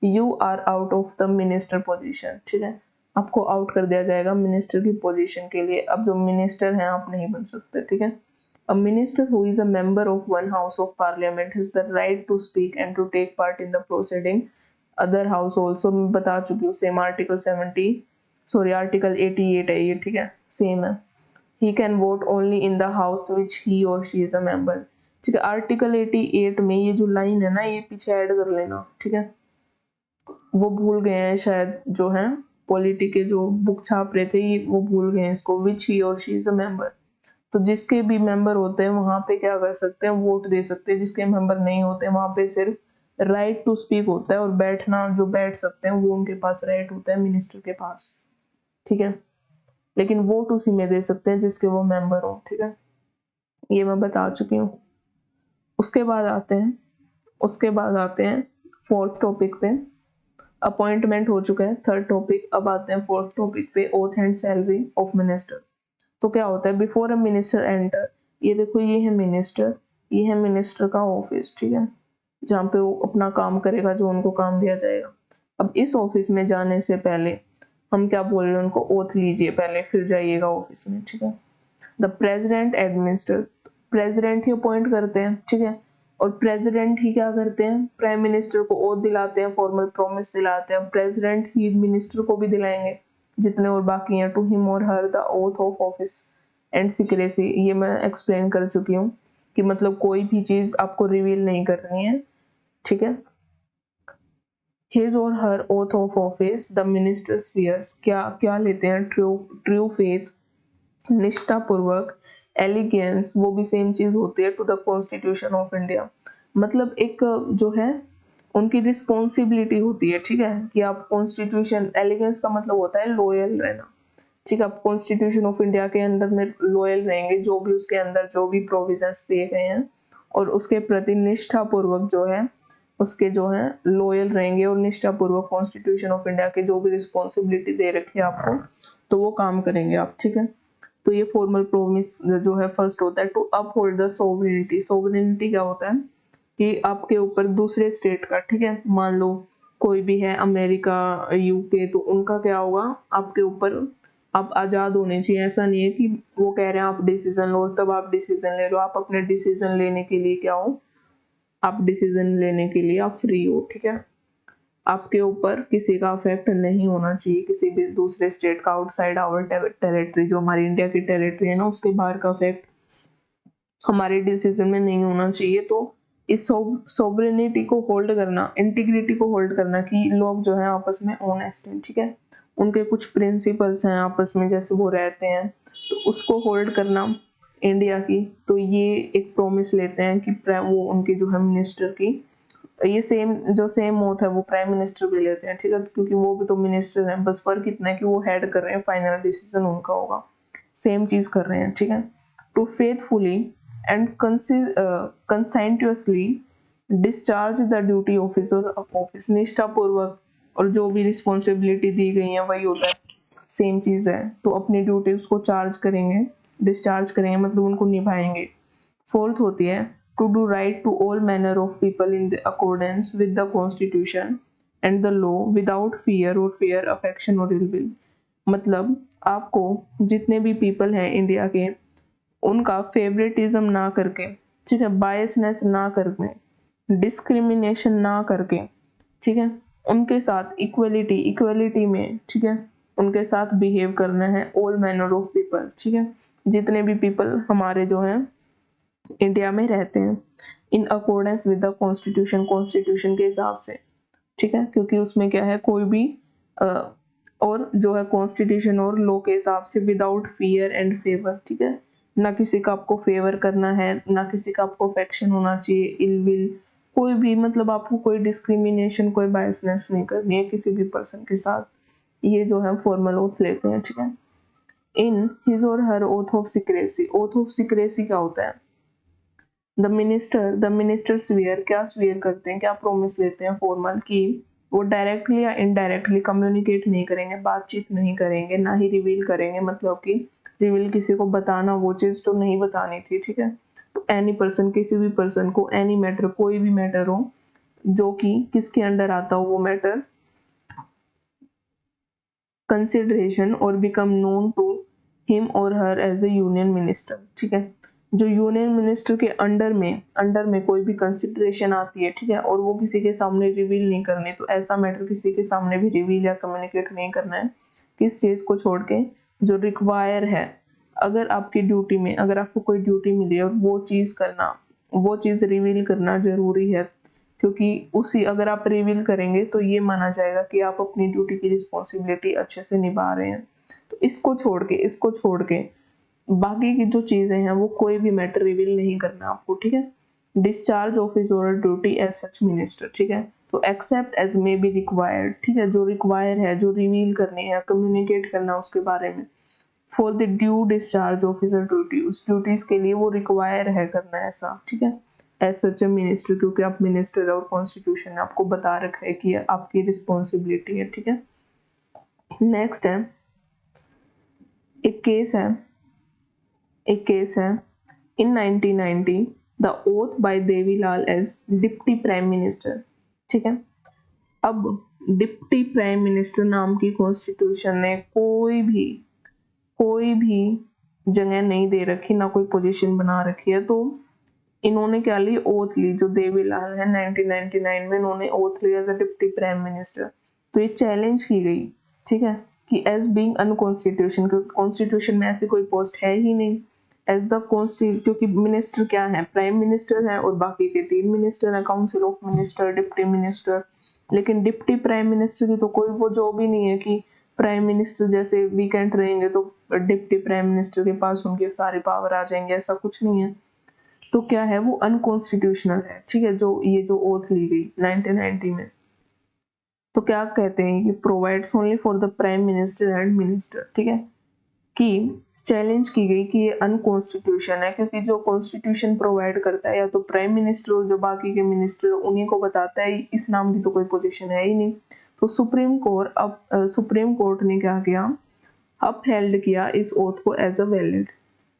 you are out of the minister position, ठीक है। आपको आउट कर दिया जाएगा मिनिस्टर की पोजीशन के लिए। अब जो मिनिस्टर हैं आप नहीं बन सकते, ठीक है। A minister who is a member of one house of parliament has the right to speak and to take part in the proceeding. Other house also मैं बता चुकी हूँ, सेम आर्टिकल 88 है ये, ठीक है, सेम है। He can vote only in the house which he or she is a member, ठीक है। आर्टिकल 88 में ये जो लाइन है ना, ये पीछे ऐड कर लेना, ठीक है। वो भूल गए हैं शायद, जो है पॉलिटी के जो बुक छाप रहे थे ये, वो भूल गए हैं इसको, विच ही और शी इज अ मेंबर। तो जिसके भी मेंबर होते हैं वहां पे क्या कर सकते हैं, वोट दे सकते हैं। जिसके मेंबर नहीं होते वहां पे सिर्फ राइट टू स्पीक होता है, और बैठना, जो बैठ सकते हैं वो उनके पास राइट होता है, मिनिस्टर के पास, ठीक है। लेकिन वोट उसी में दे सकते हैं जिसके वो मेंबर हो, ठीक है। ये मैं बता चुकी हूँ। उसके बाद आते हैं फोर्थ टॉपिक पे। अपॉइंटमेंट हो चुका है थर्ड टॉपिक, अब आते हैं फोर्थ टॉपिक पे, oath and salary of minister. तो क्या होता है, बिफोर अ मिनिस्टर एंटर, ये देखो ये है मिनिस्टर, ये है मिनिस्टर का ऑफिस, ठीक है, जहाँ पे वो अपना काम करेगा, जो उनको काम दिया जाएगा। अब इस ऑफिस में जाने से पहले हम क्या बोल रहे हैं, उनको ओथ लीजिए पहले, फिर जाइएगा ऑफिस में, ठीक है। द प्रेसिडेंट एडमिनिस्टर, प्रेसिडेंट ही अपॉइंट करते हैं, ठीक है। और प्रेसिडेंट ही क्या करते हैं, प्राइम मिनिस्टर को ओथ दिलाते हैं, फॉर्मल प्रॉमिस दिलाते हैं। प्रेसिडेंट ही मिनिस्टर को भी दिलाएंगे जितने और बाकी हैं, to him or her the oath of office and secrecy. ये मैं एक्सप्लेन कर चुकी हूँ कि मतलब कोई भी चीज आपको रिवील नहीं करनी है, ठीक है। हिज और her oath of office the minister swears, क्या क्या लेते हैं, ट्रू फेथ, निष्ठा पूर्वक, एलिगेंस, वो भी सेम चीज होती है, to the constitution of India. मतलब एक जो है उनकी रिस्पॉन्सिबिलिटी होती है, ठीक है, कि आप कॉन्स्टिट्यूशन, एलिगेंस का मतलब होता है लॉयल रहना, ठीक है। आप कॉन्स्टिट्यूशन ऑफ इंडिया के अंदर में लॉयल रहेंगे, जो भी उसके अंदर जो भी प्रोविजंस दिए गए हैं, और उसके प्रति निष्ठा पूर्वक जो है उसके जो है लॉयल रहेंगे और निष्ठापूर्वक कॉन्स्टिट्यूशन ऑफ इंडिया के जो भी रिस्पॉन्सिबिलिटी दे रखी है आपको तो वो काम करेंगे आप, ठीक है। तो ये फॉर्मल प्रोमिस जो है फर्स्ट होता है to uphold the sovereignty. Sovereignty क्या होता है कि आपके ऊपर दूसरे स्टेट का, ठीक है, मान लो कोई भी है अमेरिका, यूके, तो उनका क्या होगा आपके ऊपर, आप आज़ाद होने चाहिए। ऐसा नहीं है कि वो कह रहे हैं आप डिसीजन लो तब आप डिसीजन ले लो, आप अपने डिसीजन लेने के लिए क्या हो, आप डिसीजन लेने के लिए आप फ्री हो, ठीक है। आपके ऊपर किसी का अफेक्ट नहीं होना चाहिए, किसी भी दूसरे स्टेट का, आउटसाइड आवर टेरिटरी, जो हमारी इंडिया की टेरिटरी है ना उसके बाहर का अफेक्ट हमारे डिसीजन में नहीं होना चाहिए। तो इस सोवरेनिटी को होल्ड करना, इंटीग्रिटी को होल्ड करना कि लोग जो है आपस में ऑनेस्ट हैं, ठीक है, उनके कुछ प्रिंसिपल्स हैं आपस में जैसे वो रहते हैं, तो उसको होल्ड करना इंडिया की। तो ये एक प्रॉमिस लेते हैं कि वो उनकी जो है मिनिस्टर की, ये सेम ओथ है वो प्राइम मिनिस्टर भी लेते हैं, ठीक है, क्योंकि वो भी तो मिनिस्टर हैं, बस फर्क इतना है कि वो हेड कर रहे हैं, फाइनल डिसीजन उनका होगा, सेम चीज कर रहे हैं, ठीक है। To faithfully and conscientiously discharge the duty officer of office, निष्ठापूर्वक और जो भी रिस्पॉन्सिबिलिटी दी गई है वही होता है, सेम चीज है। तो अपनी ड्यूटी उसको चार्ज करेंगे, डिस्चार्ज करेंगे मतलब उनको निभाएंगे। फोर्थ होती है to do right to all manner of people in accordance with the constitution and the law without fear affection or ill will. मतलब आपको जितने भी पीपल हैं इंडिया के उनका फेवरेटिज्म ना करके, ठीक है, बायसनेस ना करके, डिस्क्रिमिनेशन ना करके, ठीक है, उनके साथ इक्वलिटी में, ठीक है, उनके साथ बिहेव करना है। ऑल मैनर ऑफ पीपल, ठीक है, जितने भी पीपल हमारे जो हैं इंडिया में रहते हैं, इन accordance with the constitution, constitution के हिसाब से, ठीक है, क्योंकि उसमें क्या है कोई भी और जो है कॉन्स्टिट्यूशन और लॉ के हिसाब से विदाउट फियर एंड फेवर, ठीक है, ना किसी का आपको फेवर करना है ना किसी का आपको अफेक्शन होना चाहिए, इल विल कोई भी, मतलब आपको कोई डिस्क्रिमिनेशन कोई बायसनेस नहीं करनी है किसी भी पर्सन के साथ। ये जो है फॉर्मल ओथ लेते हैं, ठीक है। इन हिज और her oath of secrecy, oath of secrecy क्या होता है, द मिनिस्टर स्वीयर, क्या स्वीयर करते हैं, क्या प्रोमिस लेते हैं फॉर्मल कि वो डायरेक्टली या इनडायरेक्टली कम्युनिकेट नहीं करेंगे, बातचीत नहीं करेंगे, ना ही रिवील करेंगे, मतलब कि रिवील किसी को बताना वो चीज तो नहीं बतानी थी, ठीक है। तो एनी पर्सन, किसी भी पर्सन को, एनी मैटर, कोई भी मैटर हो जो कि किसके अंडर आता हो वो मैटर, कंसिडरेशन और become known to him or her as A union minister, ठीक है, जो यूनियन मिनिस्टर के अंडर में कोई भी कंसिडरेशन आती है, ठीक है, और वो किसी के सामने रिवील नहीं करनी, तो ऐसा मैटर किसी के सामने भी रिवील या कम्युनिकेट नहीं करना है। किस चीज को छोड़ के, जो रिक्वायर है, अगर आपकी ड्यूटी में, अगर आपको कोई ड्यूटी मिली और वो चीज करना, वो चीज रिवील करना जरूरी है, क्योंकि उसी अगर आप रिवील करेंगे तो ये माना जाएगा कि आप अपनी ड्यूटी की रिस्पॉन्सिबिलिटी अच्छे से निभा रहे हैं। तो इसको छोड़ के बाकी की जो चीजें हैं वो कोई भी मैटर रिवील नहीं करना आपको, ठीक है। Discharge of his or duty as such minister, ठीक है, तो except as may be required, ठीक है, जो रिक्वायर है, जो रिवील करने है, कम्युनिकेट करना उसके बारे में, for the due discharge of his duty, उस ड्यूटीज के लिए वो रिक्वायर है करना ऐसा, ठीक है, एज सच ए मिनिस्टर, क्योंकि आप मिनिस्टर और कॉन्स्टिट्यूशन ने आपको बता रखा है कि आपकी रिस्पॉन्सिबिलिटी है, ठीक है। नेक्स्ट है एक केस है in 1990 the oath by Devi Lal as deputy prime minister, ठीक है। अब डिप्टी प्राइम मिनिस्टर नाम की कॉन्स्टिट्यूशन ने कोई भी जगह नहीं दे रखी, ना कोई पोजीशन बना रखी है, तो इन्होंने क्या ली, ओथ ली, जो देवीलाल है 1999 में इन्होंने ओथ ली as a deputy prime minister. तो ये चैलेंज की गई, ठीक है, कि एज बीइंग अनकॉन्स्टिट्यूशन, कॉन्स्टिट्यूशन में ऐसी कोई पोस्ट है ही नहीं, एज द क्योंकि मिनिस्टर क्या है, प्राइम मिनिस्टर है और बाकी के 3 मिनिस्टर है, council of minister, deputy minister, लेकिन डिप्टी प्राइम मिनिस्टर की तो कोई वो जॉब ही नहीं है कि प्राइम मिनिस्टर जैसे वीकेंड रहेंगे तो डिप्टी प्राइम मिनिस्टर के पास उनके सारे पावर आ जाएंगे, ऐसा कुछ नहीं है। तो क्या है वो अनकॉन्स्टिट्यूशनल है, ठीक है, जो ओथ ली गई 1990 में। तो क्या कहते हैं कि provides only for the prime minister and minister, ठीक है, कि चैलेंज की गई कि ये अनकॉन्स्टिट्यूशन है, क्योंकि जो कॉन्स्टिट्यूशन प्रोवाइड करता है या तो प्राइम मिनिस्टर और जो बाकी के मिनिस्टर उन्हीं को बताता है, इस नाम की तो कोई पोजीशन है ही नहीं। तो सुप्रीम कोर्ट ने क्या किया, अपहेल्ड किया इस ओथ को एज अ वैलिड।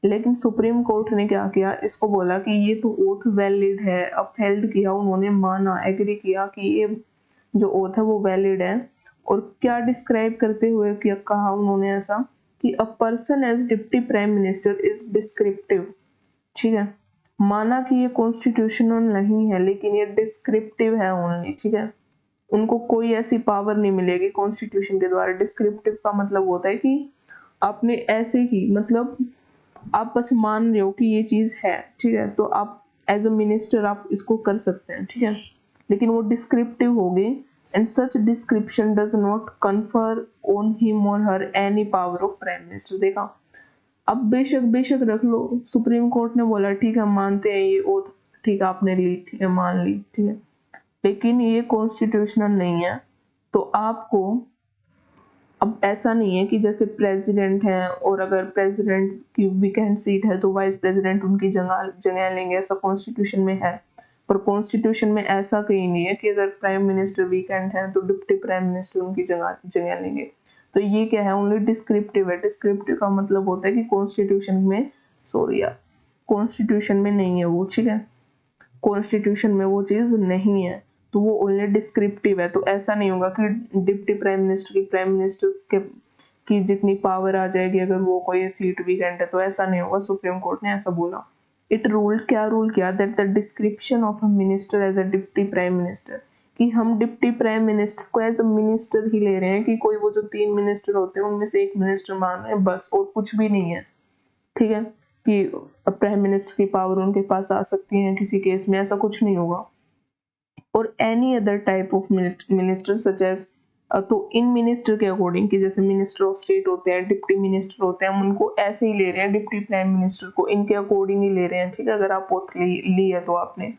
लेकिन सुप्रीम कोर्ट ने क्या किया, इसको बोला कि ये तो ओथ वैलिड है, अपहेल्ड किया, उन्होंने माना, एग्री किया कि ये जो ओथ है वो वैलिड है। और क्या डिस्क्राइब करते हुए क्या कहा उन्होंने ऐसा कि a person as deputy prime minister is descriptive. ठीक है, माना कि ये कॉन्स्टिट्यूशनल नहीं है लेकिन ये डिस्क्रिप्टिव है ओनली। ठीक है, उनको कोई ऐसी पावर नहीं मिलेगी कॉन्स्टिट्यूशन के द्वारा। डिस्क्रिप्टिव का मतलब होता है कि आपने ऐसे ही, मतलब आप बस मान रहे हो कि ये चीज है। ठीक है, तो आप एज अ मिनिस्टर आप इसको कर सकते हैं। ठीक है, लेकिन वो डिस्क्रिप्टिव होगी and such description does not confer on him or her any power of prime minister. देखा, अब बेशक रख लो, सुप्रीम कोर्ट ने बोला ठीक है मानते हैं ये ओथ, ठीक है आपने ली, ठीक है मान ली, ठीक है, लेकिन ये कॉन्स्टिट्यूशनल नहीं है। तो आपको अब ऐसा नहीं है कि जैसे प्रेसिडेंट है और अगर प्रेसिडेंट की वैकेंट सीट है तो वाइस प्रेसिडेंट उनकी जगह जगह लेंगे, ऐसा कॉन्स्टिट्यूशन में है। पर कॉन्स्टिट्यूशन में ऐसा कहीं नहीं है कि अगर प्राइम मिनिस्टर वैकेंट है तो डिप्टी प्राइम मिनिस्टर उनकी जगह जगह लेंगे। तो ये क्या है, ओनली डिस्क्रिप्टिव है। डिस्क्रिप्टिव का मतलब होता है कि कॉन्स्टिट्यूशन में, सॉरी यार, कॉन्स्टिट्यूशन में नहीं है वो। ठीक है, कॉन्स्टिट्यूशन में वो चीज नहीं है, तो वो ओनली डिस्क्रिप्टिव है। तो ऐसा नहीं होगा कि डिप्टी प्राइम मिनिस्टर की प्राइम मिनिस्टर के की जितनी पावर आ जाएगी अगर वो कोई सीट वीकेंट है, तो ऐसा नहीं होगा। सुप्रीम कोर्ट ने ऐसा बोला। इट रूल्ड, क्या रूल किया, that the description of a minister as a deputy prime minister, कि हम डिप्टी प्राइम मिनिस्टर को एज अ मिनिस्टर ही ले रहे हैं, कि कोई वो जो 3 मिनिस्टर होते हैं उनमें से एक मिनिस्टर मान रहे हैं बस, और कुछ भी नहीं है। ठीक है, कि प्राइम मिनिस्टर की पावर उनके पास आ सकती है किसी केस में, ऐसा कुछ नहीं होगा। और any other type of minister such as, तो इन मिनिस्टर के अकॉर्डिंग, कि जैसे मिनिस्टर ऑफ स्टेट होते हैं, डिप्टी मिनिस्टर होते हैं, हम उनको ऐसे ही ले रहे हैं, डिप्टी प्राइम मिनिस्टर को इनके अकॉर्डिंग ही ले रहे हैं। ठीक है, अगर आप ओथ ली है तो आपने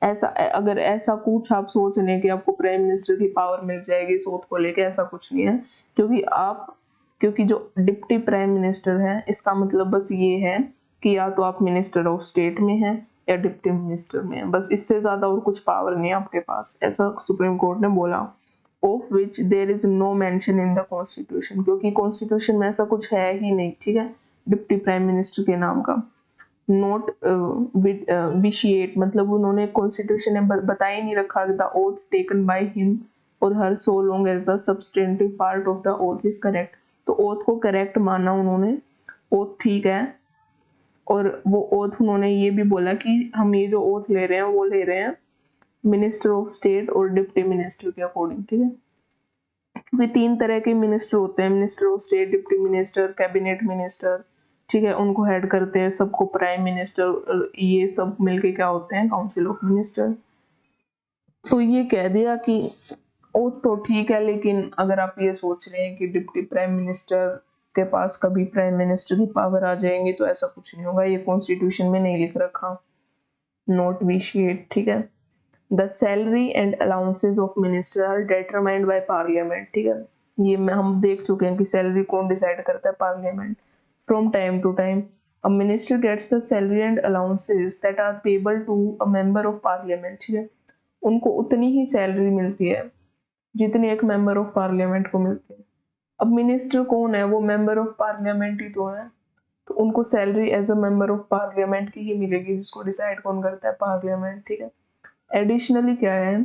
ऐसा, अगर ऐसा कुछ आप सोच रहे हैं कि आपको प्राइम मिनिस्टर की पावर मिल जाएगी इस ओथ को लेके, ऐसा कुछ नहीं है। क्योंकि जो डिप्टी प्राइम मिनिस्टर है इसका मतलब बस ये है कि या तो आप मिनिस्टर ऑफ स्टेट में हैं या डिप्टी मिनिस्टर में है, बस इससे ज्यादा और कुछ पावर नहीं है आपके पास, ऐसा सुप्रीम कोर्ट ने बोला। Of which there is no mention in the constitution, क्योंकि कॉन्स्टिट्यूशन में ऐसा कुछ है ही नहीं। ठीक है, डिप्टी प्राइम मिनिस्टर के नाम का। नोट विशिएट, मतलब उन्होंने कॉन्स्टिट्यूशन में बता ही नहीं रखा the oath taken by him or her so long as the substantive part of the oath is correct. तो ओथ को करेक्ट माना उन्होंने, ओथ ठीक है। और वो ओथ उन्होंने ये भी बोला कि हम ये जो ओथ ले रहे हैं वो ले रहे हैं मिनिस्टर ऑफ स्टेट और डिप्टी मिनिस्टर के अकॉर्डिंग। ठीक है, क्योंकि 3 तरह के मिनिस्टर होते हैं, minister of state, deputy minister, cabinet minister. ठीक है, उनको हेड करते हैं सबको प्राइम मिनिस्टर, ये सब मिलके क्या होते हैं, काउंसिल ऑफ मिनिस्टर। तो ये कह दिया कि ओथ तो ठीक है, लेकिन अगर आप ये सोच रहे हैं कि डिप्टी प्राइम मिनिस्टर के पास कभी प्राइम मिनिस्टर की पावर आ जाएंगी, तो ऐसा कुछ नहीं होगा, ये कॉन्स्टिट्यूशन में नहीं लिख रखा। Not vitiate. ठीक है, the salary and allowances of minister are determined by parliament. ठीक है, ये हम देख चुके हैं कि सैलरी कौन डिसाइड करता है, parliament. From time to time a minister gets the salary and allowances that are payable to a member of parliament. ठीक है, उनको उतनी ही सैलरी मिलती है जितनी एक मेंबर ऑफ पार्लियामेंट को मिलती है। अब मिनिस्टर कौन है, वो मेंबर ऑफ पार्लियामेंट ही तो है, तो उनको salary as a member of parliament की ही मिलेगी, जिसको डिसाइड कौन करता है, पार्लियामेंट। ठीक है, एडिशनली क्या है,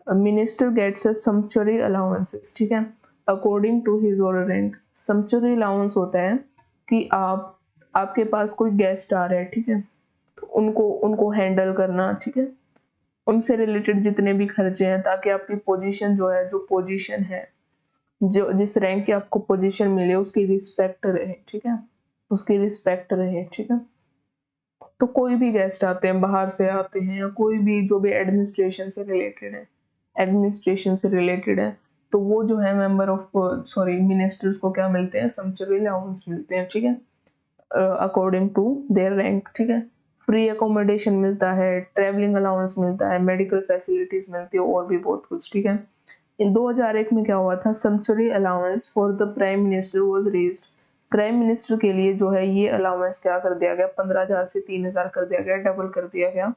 मिनिस्टर गेट्स अ सम्पचुरी अलाउंसेस। ठीक है, अकॉर्डिंग टू हिज और रैंक। सम्पचुरी अलाउंस होता है कि आपके पास कोई गेस्ट आ रहे हैं, ठीक है, तो उनको उनको हैंडल करना। ठीक है, उनसे रिलेटेड जितने भी खर्चे हैं, ताकि आपकी पोजीशन जो है, जो पोजीशन है, जो जिस रैंक की आपको पोजीशन मिले उसकी रिस्पेक्ट रहे। ठीक है, उसकी रिस्पेक्ट रहे। ठीक है, तो कोई भी गेस्ट आते हैं, बाहर से आते हैं, या कोई भी जो भी एडमिनिस्ट्रेशन से रिलेटेड है, तो वो जो है मेंबर ऑफ, सॉरी, मिनिस्टर्स को क्या मिलते हैं, सम्पचुरी अलाउंस मिलते हैं। ठीक है, अकॉर्डिंग टू देयर रैंक। ठीक है, फ्री अकोमोडेशन मिलता है, ट्रेवलिंग अलाउंस मिलता है, मेडिकल फैसिलिटीज मिलती है, और भी बहुत कुछ। ठीक है, इन 2001 में क्या हुआ था, sumptuary allowance for the prime minister was raised prime minister के लिए जो है ये अलाउंस क्या कर दिया गया, 15,000 से 3,000 कर दिया गया, डबल कर दिया गया।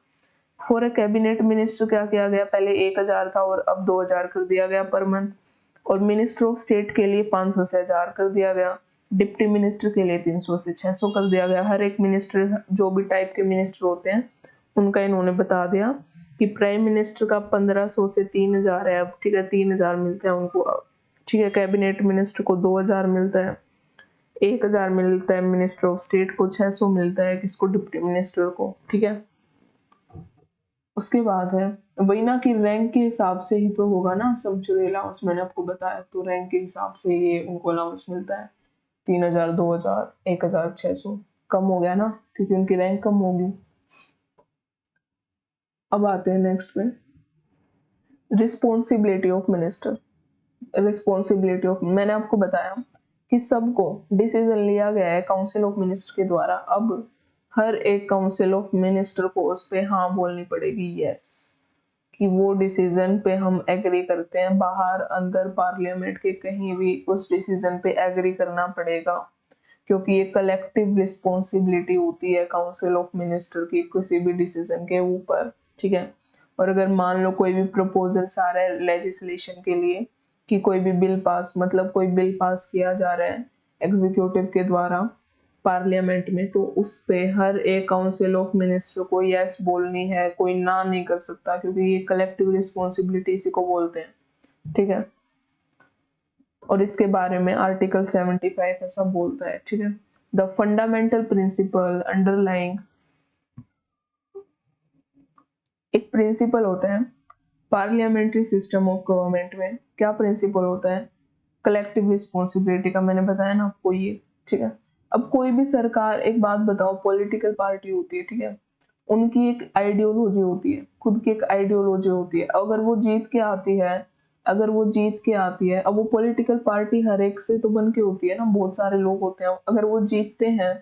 फॉर अ कैबिनेट मिनिस्टर क्या किया गया, पहले 1,000 था और अब 2,000 कर दिया गया पर मंथ। और मिनिस्टर ऑफ स्टेट के लिए 500 से 1,000 कर दिया गया। डिप्टी मिनिस्टर के लिए 300 से 600 कर दिया गया। हर एक मिनिस्टर, जो भी टाइप के मिनिस्टर होते हैं उनका इन्होंने बता दिया कि प्राइम मिनिस्टर का 1,500 से 3,000 है अब, ठीक है, 3,000 मिलते हैं उनको अब, ठीक है। कैबिनेट मिनिस्टर को 2,000 मिलता है, 1,000 मिलता है मिनिस्टर ऑफ स्टेट को, 600 मिलता है किसको, डिप्टी मिनिस्टर को, ठीक है। उसके बाद है वही ना कि रैंक के हिसाब से ही तो होगा ना सब जो अलाउंस मैंने आपको बताया, तो रैंक के हिसाब से ये उनको अलाउंस मिलता है। 3,000, 2,000, 1,600 कम हो गया ना, क्योंकि उनकी रैंक कम होगी। अब आते हैं नेक्स्ट पे, responsibility of minister. Responsibility of, मैंने आपको बताया कि सबको डिसीजन लिया गया है काउंसिल ऑफ मिनिस्टर के द्वारा। अब हर एक काउंसिल ऑफ मिनिस्टर को उस पे हाँ बोलनी पड़ेगी, यस, कि वो डिसीजन पे हम एग्री करते हैं। बाहर अंदर पार्लियामेंट के कहीं भी उस डिसीजन पे एग्री करना पड़ेगा, क्योंकि ये कलेक्टिव रिस्पॉन्सिबिलिटी होती है काउंसिल ऑफ मिनिस्टर की किसी भी डिसीजन के ऊपर, ठीक है। और अगर मान लो कोई भी प्रपोजल्स आ रहा है लेजिस्लेशन के लिए, कि कोई भी बिल पास, मतलब कोई बिल पास किया जा रहा है एग्जीक्यूटिव के द्वारा पार्लियामेंट में, तो उस पे हर एक काउंसिल ऑफ मिनिस्टर को यस बोलनी है, कोई ना नहीं कर सकता, क्योंकि ये कलेक्टिव रिस्पॉन्सिबिलिटी इसी को बोलते हैं, ठीक है। और इसके बारे में आर्टिकल 75 ऐसा बोलता है, ठीक है। द फंडामेंटल प्रिंसिपल अंडरलाइंग, एक प्रिंसिपल होता है पार्लियामेंट्री सिस्टम ऑफ गवर्नमेंट में, क्या प्रिंसिपल होता है, कलेक्टिव रिस्पॉन्सिबिलिटी का, मैंने बताया ना आपको ये, ठीक है। अब कोई भी सरकार, एक बात बताओ, पॉलिटिकल पार्टी होती है, ठीक है, उनकी एक आइडियोलॉजी होती है, खुद की एक आइडियोलॉजी होती है। अगर वो जीत के आती है, अगर वो जीत के आती है, अब वो पॉलिटिकल पार्टी हर एक से तो बन के होती है ना, बहुत सारे लोग होते हैं, अगर वो जीतते हैं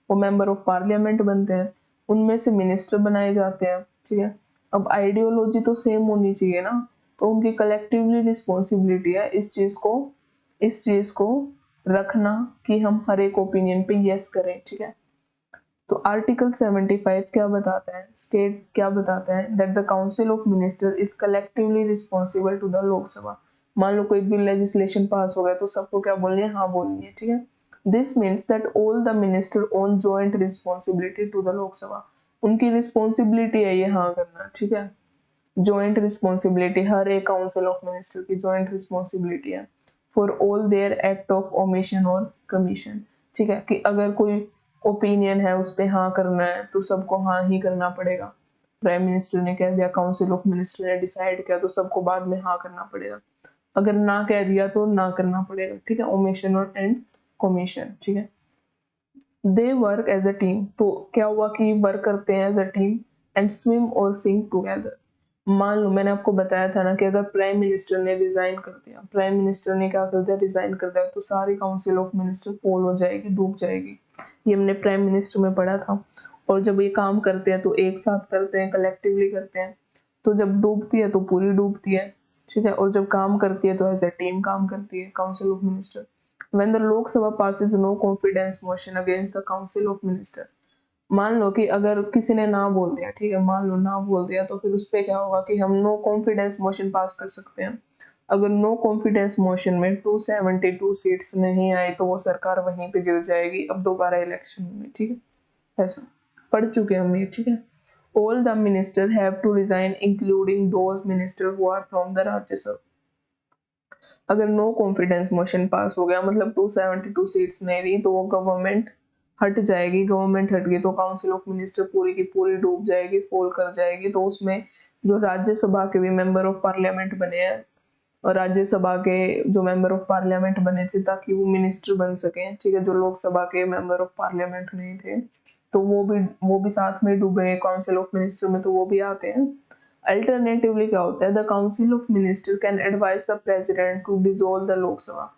वो मेंबर ऑफ पार्लियामेंट बनते हैं, उनमें से मिनिस्टर बनाए जाते हैं, ठीक है। अब आइडियोलॉजी तो सेम होनी चाहिए ना, तो उनकी कलेक्टिवली रिस्पॉन्सिबिलिटी है इस चीज को रखना कि हम हर एक ओपिनियन पे यस करें, ठीक है। तो आर्टिकल 75 क्या बताता है, स्टेट क्या बताता है, that the council of minister is collectively responsible to the Lok Sabha. मान लो कोई बिल लेजिस्लेशन पास हो गया तो सबको क्या बोलनी है, हाँ बोलनी है, ठीक है। This means that all the minister own joint responsibility to the Lok Sabha, उनकी रिस्पॉन्सिबिलिटी है ये हाँ करना, ठीक है। जॉइंट रिस्पॉन्सिबिलिटी हर एक काउंसिल ऑफ मिनिस्टर की जॉइंट रिस्पॉन्सिबिलिटी है for all their act of omission or commission, ठीक है, कि अगर कोई ओपिनियन है उस पे हाँ करना है तो सबको हाँ ही करना पड़ेगा। प्राइम मिनिस्टर ने कह दिया, काउंसिल ऑफ मिनिस्टर ने डिसाइड किया, तो सबको बाद में हाँ करना पड़ेगा। अगर ना कह दिया तो ना करना पड़ेगा, ठीक है, ओमिशन और एंड कमीशन, ठीक है। They work as a team, तो क्या हुआ कि वर्क करते हैं as a team and swim or sing together. मान लो मैंने आपको बताया था ना कि अगर प्राइम मिनिस्टर ने रिजाइन कर दिया, प्राइम मिनिस्टर ने क्या कर दिया, रिजाइन कर दिया, तो सारी काउंसिल ऑफ मिनिस्टर फॉल हो जाएगी, डूब जाएगी। ये हमने प्राइम मिनिस्टर में पढ़ा था। और जब ये काम करते हैं तो एक साथ करते हैं, कलेक्टिवली करते हैं, तो जब डूबती है तो पूरी डूबती है, ठीक है। और जब काम करती है तो एज ए टीम काम करती है council of minister. When the Lok Sabha passes no confidence motion against the council of minister, मान लो कि अगर किसी ने ना बोल दिया, ठीक है, मान लो ना बोल दिया, तो फिर उस पे क्या होगा कि हम नो कॉन्फिडेंस मोशन पास कर सकते हैं। अगर नो कॉन्फिडेंस मोशन में 272 सीट्स नहीं आए तो वो सरकार वहीं पे गिर जाएगी, अब दोबारा इलेक्शन में, ठीक है, ऐसा पढ़ चुके हम ये, ठीक है। All the minister have to resign including those minister who are from the Rajya Sabha. अगर नो कॉन्फिडेंस मोशन पास हो गया, मतलब 272 सीट्स नहीं रही, तो वो गवर्नमेंट हट जाएगी। गवर्नमेंट हट गई तो काउंसिल ऑफ मिनिस्टर पूरी की पूरी डूब जाएगी, फॉल कर जाएगी। तो उसमें जो राज्यसभा के भी मेंबर ऑफ पार्लियामेंट बने हैं, और राज्यसभा के जो मेंबर ऑफ पार्लियामेंट बने थे ताकि वो मिनिस्टर बन सके, ठीक है, जो लोकसभा के मेंबर ऑफ पार्लियामेंट नहीं थे, तो वो भी साथ में डूबे काउंसिल ऑफ मिनिस्टर में, तो वो भी आते हैं। अल्टरनेटिवली क्या होता है, the council of minister can advise the president to dissolve the Lok Sabha.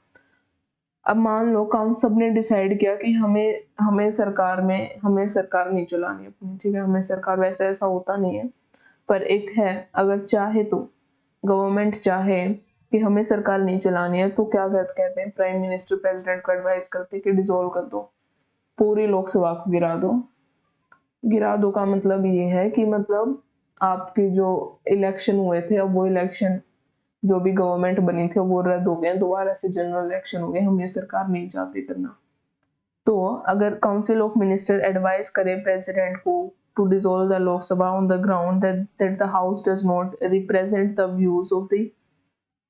अब मान लो काउंसिल सबने डिसाइड किया कि हमें सरकार नहीं चलानी अपनी, ठीक है, हमें सरकार, वैसे ऐसा होता नहीं है, पर एक है, अगर चाहे तो गवर्नमेंट चाहे कि हमें सरकार नहीं चलानी है, तो क्या कहते हैं, प्राइम मिनिस्टर प्रेसिडेंट को एडवाइस करते हैं कि डिसॉल्व कर दो, पूरी लोकसभा को गिरा दो। गिरा दो का मतलब ये है कि मतलब आपके जो इलेक्शन हुए थे, अब वो इलेक्शन जो भी गवर्नमेंट बनी थी वो रद्द हो गए, दोबारा से जनरल इलेक्शन हो गए, हम ये सरकार नहीं चाहते करना। तो अगर काउंसिल ऑफ मिनिस्टर एडवाइस करे प्रेसिडेंट को to dissolve the Lok Sabha on the ground that the house does not represent the views of the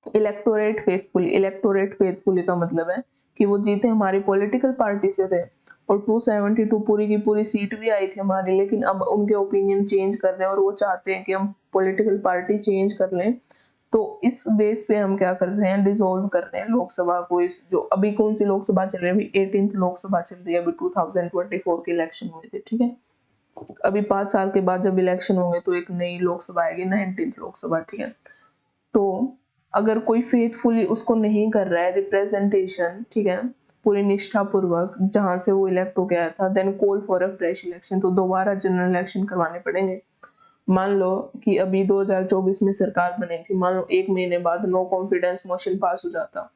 electorate faithfully. Electorate faithfully का मतलब है कि वो जीते हमारी पॉलिटिकल पार्टी से थे और 272 पूरी की पूरी सीट भी आई थी हमारी, लेकिन अब उनके ओपिनियन चेंज कर रहे हैं और वो चाहते हैं कि हम पॉलिटिकल पार्टी चेंज कर लें। तो इस बेस पे हम क्या कर रहे हैं, डिसॉल्व कर रहे हैं लोकसभा को। इस जो अभी कौन सी लोकसभा चल रही है, अभी 18th लोकसभा चल रही है, अभी 2024 के इलेक्शन हुए थे, ठीक है। अभी 5 साल के बाद जब इलेक्शन होंगे तो एक नई लोकसभा आएगी, 19th लोकसभा, ठीक है। तो अगर कोई फेथफुली उसको नहीं कर रहा है रिप्रेजेंटेशन, ठीक है, पूरी निष्ठा पूर्वक जहां से वो इलेक्ट हो गया था, then call for a fresh election, तो दोबारा जनरल इलेक्शन करवाने पड़ेंगे। मान लो कि अभी 2024 में सरकार बनी थी, मान लो 1 महीने बाद नो कॉन्फिडेंस मोशन पास हो जाता,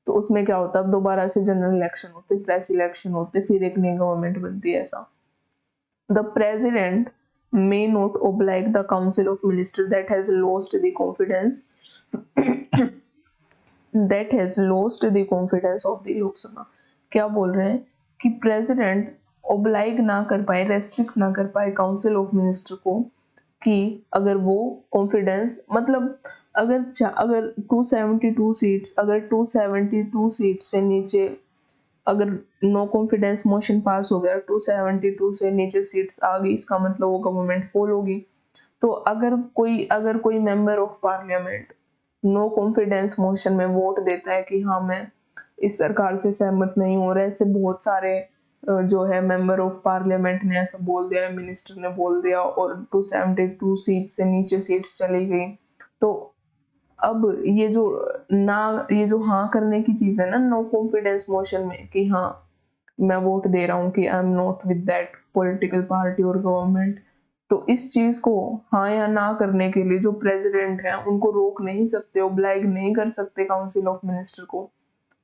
तो उसमें क्या होता, अब दोबारा से जनरल इलेक्शन होते, फ्रेश इलेक्शन होते, फिर एक नई गवर्नमेंट बनती है। ऐसा the president may not oblige the council of ministers that has lost the confidence of the Lok Sabha. क्या बोल रहे हैं कि प्रेसिडेंट ओब्लाइग ना कर पाए, रेस्ट्रिक्ट ना कर पाए काउंसिल ऑफ मिनिस्टर को कि अगर वो कॉन्फिडेंस मतलब अगर 272 सीट्स, अगर 272 सीट्स से नीचे अगर नो कॉन्फिडेंस मोशन पास हो गया, 272 से नीचे सीट्स आ गई, इसका मतलब वो गवर्नमेंट फॉल होगी। तो अगर कोई member of parliament no confidence motion में वोट देता है कि हाँ मैं इस सरकार से सहमत नहीं हो रहा, ऐसे बहुत सारे जो है मेंबर ऑफ पार्लियामेंट ने ऐसा बोल दिया, मिनिस्टर ने बोल दिया और 272 सीट से नीचे सीट्स चली गई। तो अब ये जो हाँ करने की चीज है ना नो कॉन्फिडेंस मोशन में, कि हाँ मैं वोट दे रहा हूँ कि आई am not with that political party और गवर्नमेंट, तो इस चीज को हाँ या ना करने के लिए जो प्रेसिडेंट है उनको रोक नहीं सकते, ओब्लाइग नहीं कर सकते काउंसिल ऑफ मिनिस्टर को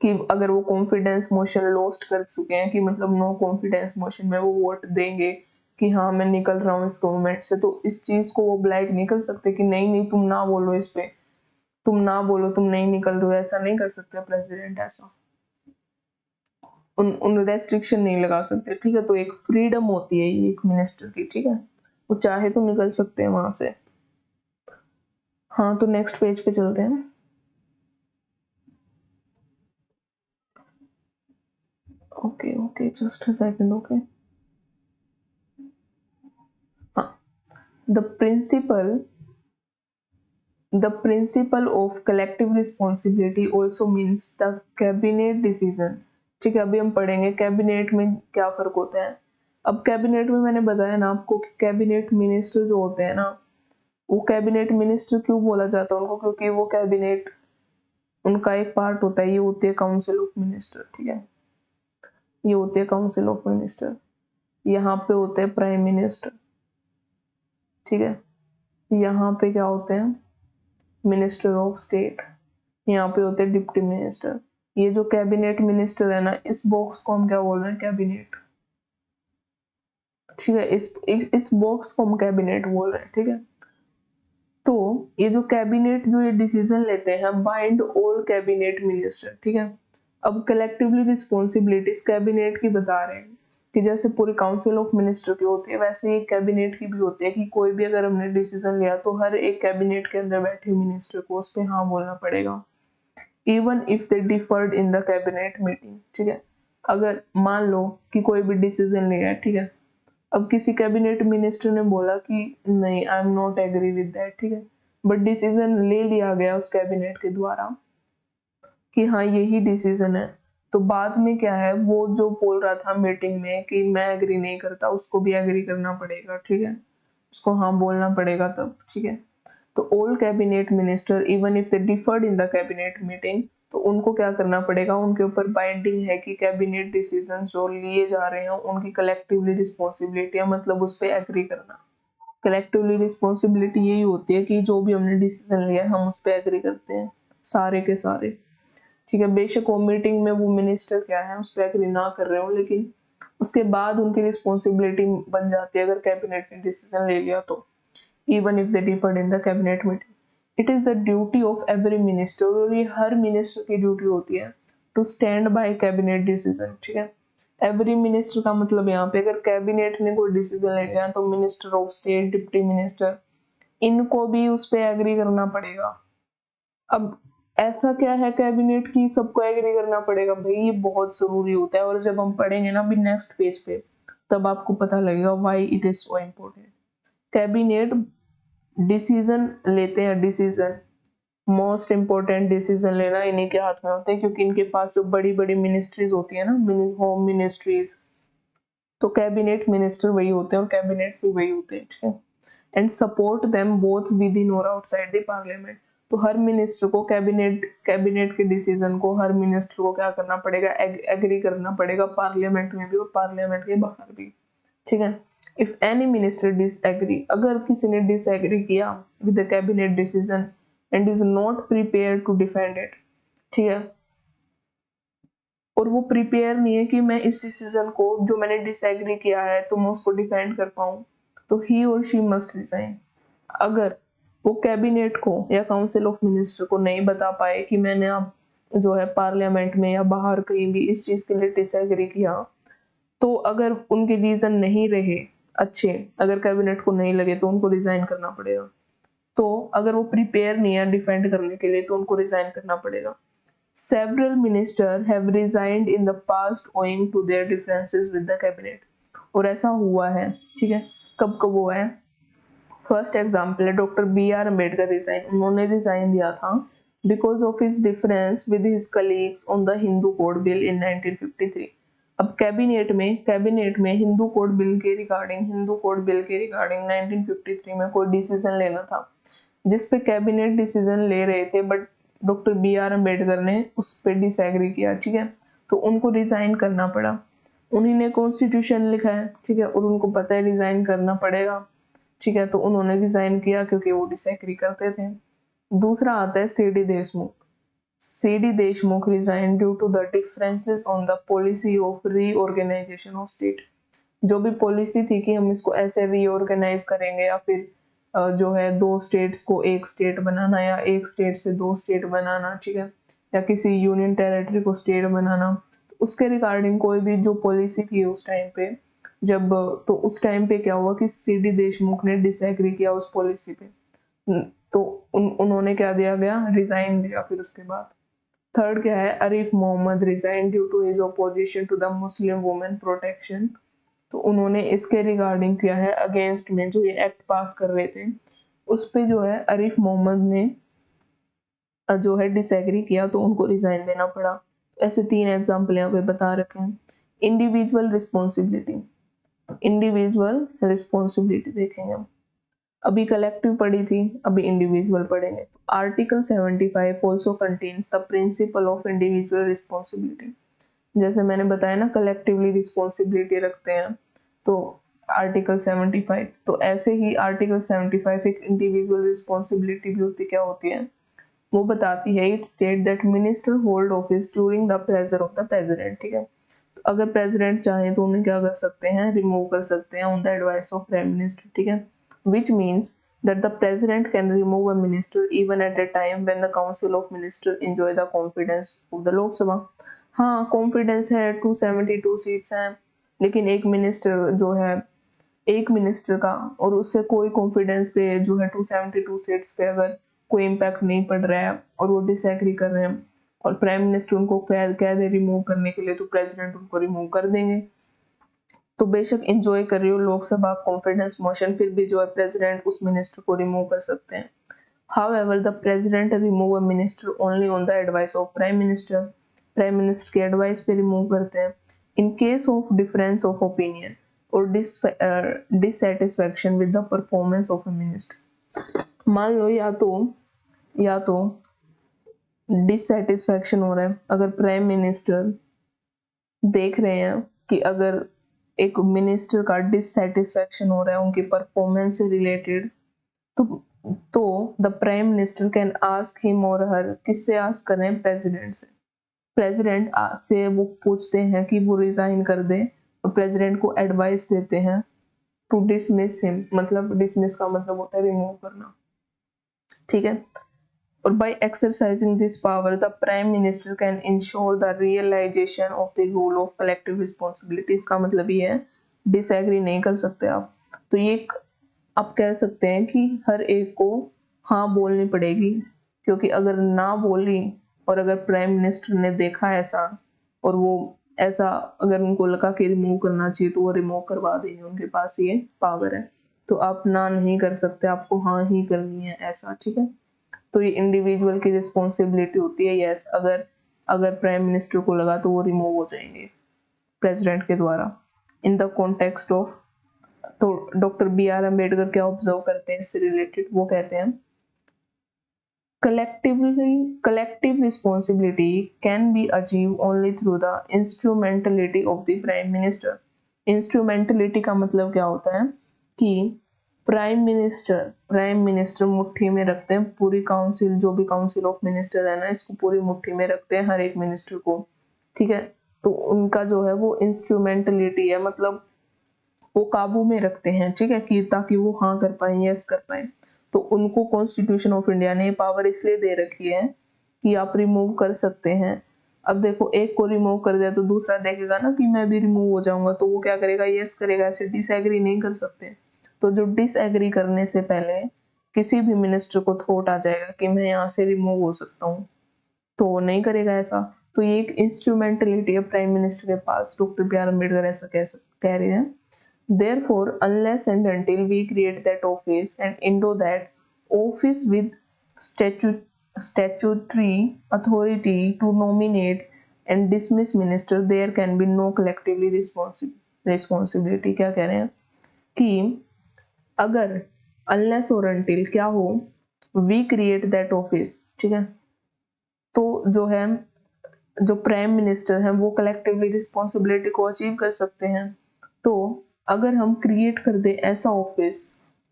कि अगर वो कॉन्फिडेंस मोशन लॉस्ट कर चुके हैं, कि मतलब नो कॉन्फिडेंस मोशन में वो वोट देंगे कि हाँ मैं निकल रहा हूँ इस गवर्नमेंट से, तो इस चीज को वो ओब्लाइग नहीं कर सकते कि नहीं नहीं तुम ना बोलो इस पे, तुम ना बोलो, तुम नहीं निकल रहे हो, ऐसा नहीं कर सकते प्रेसिडेंट। ऐसा उन रेस्ट्रिक्शन नहीं लगा सकते, ठीक है। तो एक फ्रीडम होती है ये एक मिनिस्टर की, ठीक है, वो चाहे तो निकल सकते हैं वहां से। हाँ तो नेक्स्ट पेज पे चलते हैं। Okay okay just a second. Okay हाँ, the principle of collective responsibility also means the cabinet decision, ठीक है। अभी हम पढ़ेंगे कैबिनेट में क्या फर्क होता है। अब कैबिनेट में मैंने बताया ना आपको कि कैबिनेट मिनिस्टर जो होते हैं ना, वो कैबिनेट मिनिस्टर क्यों बोला जाता है उनको, क्योंकि वो कैबिनेट उनका एक पार्ट होता है, ये होती है काउंसिल ऑफ मिनिस्टर, ठीक है, ये होती है काउंसिल ऑफ मिनिस्टर। यहाँ पे होते हैं प्राइम मिनिस्टर, ठीक है, यहाँ पे क्या होते हैं, मिनिस्टर ऑफ स्टेट, यहाँ पे होते हैं डिप्टी मिनिस्टर। ये जो कैबिनेट मिनिस्टर है ना, इस बॉक्स को हम क्या बोल रहे हैं, कैबिनेट, ठीक है, इस बॉक्स को हम कैबिनेट बोल रहे हैं, ठीक है। तो ये जो कैबिनेट जो ये डिसीजन लेते हैं, बाइंड ऑल कैबिनेट मिनिस्टर, ठीक है। अब कलेक्टिवली रिस्पॉन्सिबिलिटीज कैबिनेट की बता रहे हैं कि जैसे पूरी काउंसिल ऑफ मिनिस्टर की होती है, वैसे ही कैबिनेट की भी होती है कि कोई भी अगर हमने डिसीजन लिया तो हर एक कैबिनेट के अंदर बैठे मिनिस्टर को उस पर हाँ बोलना पड़ेगा, even if they differed in the cabinet meeting, ठीक है। अगर मान लो कि कोई भी डिसीजन लिया है, ठीक है, अब किसी कैबिनेट मिनिस्टर ने बोला कि नहीं I am not agree with that, ठीक है, बट डिसीजन ले लिया गया उस कैबिनेट के द्वारा कि हाँ यही डिसीजन है, तो बाद में क्या है, वो जो बोल रहा था मीटिंग में कि मैं एग्री नहीं करता, उसको भी एग्री करना पड़ेगा, ठीक है, उसको हाँ बोलना पड़ेगा तब, ठीक है। तो all cabinet minister even if they differed in the cabinet meeting, तो उनको क्या करना पड़ेगा, उनके ऊपर बाइंडिंग है कि कैबिनेट डिसीजन जो लिए जा रहे हैं उनकी कलेक्टिवली रिस्पॉन्सिबिलिटी है, मतलब उस पर एग्री करना। कलेक्टिवली रिस्पॉन्सिबिलिटी यही होती है कि जो भी हमने डिसीजन लिया है हम उस पर एग्री करते हैं, सारे के सारे, ठीक है। बेशक वो मीटिंग में वो मिनिस्टर क्या है उस पर एग्री ना कर रहे हो, लेकिन उसके बाद उनकी रिस्पॉन्सिबिलिटी बन जाती है अगर कैबिनेट ने डिसीजन ले लिया तो, even if they differed in the cabinet meeting. It is the duty of every minister, और ये हर मिनिस्टर की ड्यूटी होती है to stand by cabinet decision, ठीक है। एवरी मिनिस्टर का मतलब यहाँ पे अगर कैबिनेट ने कोई डिसीजन ले लिया तो minister of state, deputy minister, इनको भी उस पर एग्री करना पड़ेगा। अब ऐसा क्या है कैबिनेट की सबको एग्री करना पड़ेगा, भाई ये बहुत जरूरी होता है, और जब हम पढ़ेंगे ना अभी नेक्स्ट पेज पे तब आपको पता लगेगा why it is so important. Cabinet decision लेते हैं, डिसीजन मोस्ट इम्पोर्टेंट डिसीजन लेना इन्हीं के हाथ में होते हैं, क्योंकि इनके पास जो बड़ी बड़ी मिनिस्ट्रीज होती है ना, होम मिनिस्ट्रीज, तो कैबिनेट मिनिस्टर वही होते हैं और कैबिनेट भी वही होते हैं, ठीक है। And support them both with in और आउटसाइड द पार्लियामेंट। तो हर मिनिस्टर को कैबिनेट के डिसीजन को हर मिनिस्टर को क्या करना पड़ेगा, एग्री करना पड़ेगा, पार्लियामेंट में भी और पार्लियामेंट के बाहर भी, ठीक है। इफ एनी मिनिस्टर डिसएग्री, अगर किसी ने डिसएग्री किया with the cabinet decision and is not prepare to defend it, ठीक है, और वो प्रिपेयर नहीं है कि मैं इस डिसीजन को जो मैंने डिसएग्री किया है तो मैं उसको डिफेंड कर पाऊं, तो ही और शी मस्ट रिजाइन। अगर वो कैबिनेट को या काउंसिल ऑफ मिनिस्टर को नहीं बता पाए कि मैंने अब जो है पार्लियामेंट में या बाहर कहीं भी इस चीज के लिए डिसएग्री किया, तो अगर उनके रीजन नहीं रहे अच्छे, अगर कैबिनेट को नहीं लगे तो उनको रिजाइन करना पड़ेगा। तो अगर वो प्रिपेयर नहीं है डिफेंड करने के लिए तो उनको रिजाइन करना पड़ेगा। Several ministers have resigned in the past owing to their differences with the cabinet, और ऐसा हुआ है, ठीक है। कब कब हुआ है? फर्स्ट एग्जाम्पल है doctor B R Ambedkar resign, उन्होंने रिजाइन दिया था because of his difference with his colleagues on the Hindu code bill in 1953। अब कैबिनेट में हिंदू कोड बिल के रिगार्डिंग 1953 में कोई डिसीजन लेना था, जिस पे कैबिनेट डिसीजन ले रहे थे, but doctor B R Ambedkar ने उस पर डिसएग्री किया, ठीक है। तो उनको रिजाइन करना पड़ा। उन्हीं ने कॉन्स्टिट्यूशन लिखा है, ठीक है, और उनको पता है रिजाइन करना पड़ेगा, ठीक है, तो उन्होंने रिजाइन किया क्योंकि वो डिसएग्री करते थे। दूसरा आता है C D Deshmukh. C D Deshmukh resign due to the differences on the policy of reorganisation of state. जो भी पॉलिसी थी कि हम इसको ऐसे रीऑर्गेनाइज करेंगे या फिर जो है दो स्टेट्स को एक स्टेट बनाना या एक स्टेट से दो स्टेट बनाना, ठीक है, या किसी यूनियन टेरिटरी को स्टेट बनाना, तो उसके रिगार्डिंग कोई भी जो पॉलिसी थी उस टाइम पे, जब तो उस टाइम पे क्या हुआ कि सीडी देशमुख ने डिसएग्री किया उस पॉलिसी पे, तो उन्होंने क्या दिया गया, रिजाइन दिया। फिर उसके बाद थर्ड क्या है, Arif Mohammad resign due to his opposition to the Muslim women protection. तो उन्होंने इसके रिगार्डिंग किया है अगेंस्ट में जो ये एक्ट पास कर रहे थे उस पे जो है अरीफ मोहम्मद ने जो है डिसएग्री किया तो उनको रिजाइन देना पड़ा। ऐसे तीन एग्जाम्पल यहाँ पे बता रखे हैं। इंडिविजुअल रिस्पॉन्सिबिलिटी देखेंगे हम, अभी कलेक्टिव पढ़ी थी, अभी इंडिविजुअल पढ़ेंगे। Article 75 also contains the principle of individual responsibility. जैसे मैंने बताया ना कलेक्टिवली रिस्पॉन्सिबिलिटी रखते हैं तो आर्टिकल 75, तो ऐसे ही आर्टिकल 75 एक इंडिविजुअल रिस्पॉन्सिबिलिटी भी होती, क्या होती है वो बताती है। It state that minister hold office during the pleasure of the president, ठीक है। तो अगर प्रेसिडेंट चाहे तो उन्हें क्या कर सकते हैं, रिमूव कर सकते हैं on the advice of prime minister, ठीक है। Which means that the president can remove a minister even at a time when the council of minister enjoy the confidence of the Lok Sabha। हाँ confidence है, 272 seats हैं, लेकिन एक minister जो है एक मिनिस्टर का और उससे कोई कॉन्फिडेंस पे जो है 272 सीट्स पे अगर कोई इम्पैक्ट नहीं पड़ रहा है और वो डिसएग्री कर रहे हैं और प्राइम मिनिस्टर उनको कह दे रिमूव करने के लिए, तो प्रेसिडेंट उनको रिमूव कर देंगे। तो बेशक एंजॉय कर रही हो लोकसभा कॉन्फिडेंस मोशन, फिर भी जो है प्रेसिडेंट उस मिनिस्टर को रिमूव कर सकते हैं। However, the president remove a minister only on the advice of prime minister। Prime minister की एडवाइस पे रिमूव करते हैं। In case of difference of opinion or dissatisfaction with the performance of a minister. मान लो या तो dissatisfaction हो रहा है, अगर प्राइम मिनिस्टर देख रहे हैं कि अगर एक मिनिस्टर का डिससेटिस्फैक्शन हो रहा है उनकी परफॉर्मेंस से रिलेटेड, तो the prime minister can ask him or हर, किससे आस्क कर रहे हैं, प्रेसिडेंट से। प्रेसिडेंट से वो पूछते हैं कि वो रिजाइन कर दे, और प्रेसिडेंट को एडवाइस देते हैं टू डिसमिस हिम, मतलब डिसमिस का मतलब होता है रिमूव करना, ठीक है। और by exercising this power the prime minister can ensure the realisation of the rule of collective responsibility. इसका मतलब ये है, डिसएग्री नहीं कर सकते आप। तो ये आप कह सकते हैं कि हर एक को हाँ बोलनी पड़ेगी, क्योंकि अगर ना बोली और अगर प्राइम मिनिस्टर ने देखा ऐसा, और वो ऐसा अगर उनको लगा कि रिमूव करना चाहिए, तो वो रिमूव करवा देंगे, उनके पास ये पावर है। तो आप ना नहीं कर सकते, आपको हाँ ही करनी है, ऐसा, ठीक है। तो ये इंडिविजुअल की रिस्पॉन्सिबिलिटी होती है, यस, अगर अगर प्राइम मिनिस्टर को लगा तो वो रिमूव हो जाएंगे प्रेसिडेंट के द्वारा। इन द कॉन्टेक्स्ट ऑफ, तो डॉक्टर बी आर अम्बेडकर क्या ऑब्जर्व करते हैं इससे रिलेटेड, वो कहते हैं collective responsibility can be achieved only through the instrumentality of the prime minister। instrumentality का मतलब क्या होता है कि प्राइम मिनिस्टर मुट्ठी में रखते हैं पूरी काउंसिल, जो भी काउंसिल ऑफ मिनिस्टर है ना, इसको पूरी मुट्ठी में रखते हैं हर एक मिनिस्टर को, ठीक है। तो उनका जो है वो इंस्ट्रूमेंटलिटी है, मतलब वो काबू में रखते हैं, ठीक है, कि ताकि वो हाँ कर पाए, यस कर पाए। तो उनको कॉन्स्टिट्यूशन ऑफ इंडिया ने पावर इसलिए दे रखी है कि आप रिमूव कर सकते हैं। अब देखो, एक को रिमूव कर दिया तो दूसरा देखेगा ना कि मैं भी रिमूव हो जाऊंगा, तो वो क्या करेगा, यस करेगा, ऐसे डिसएग्री नहीं कर सकते। तो जो डिसएग्री करने से पहले किसी भी मिनिस्टर को थॉट आ जाएगा कि मैं यहाँ से रिमूव हो सकता हूँ, तो वो नहीं करेगा ऐसा। तो ये एक इंस्ट्रूमेंटलिटी है प्राइम मिनिस्टर के पास, डॉक्टर बी आर अम्बेडकर ऐसा कह रहे हैं। Therefore, unless and until we create that office and endow that office with statutory authority to nominate and dismiss minister, there can be no collectively responsibility। क्या कह रहे हैं कि अगर unless और until क्या हो, we create that office, ठीक है, तो जो है, जो प्राइम मिनिस्टर हैं वो कलेक्टिवली रिस्पॉन्सिबिलिटी को अचीव कर सकते हैं। तो अगर हम क्रिएट कर दे ऐसा ऑफिस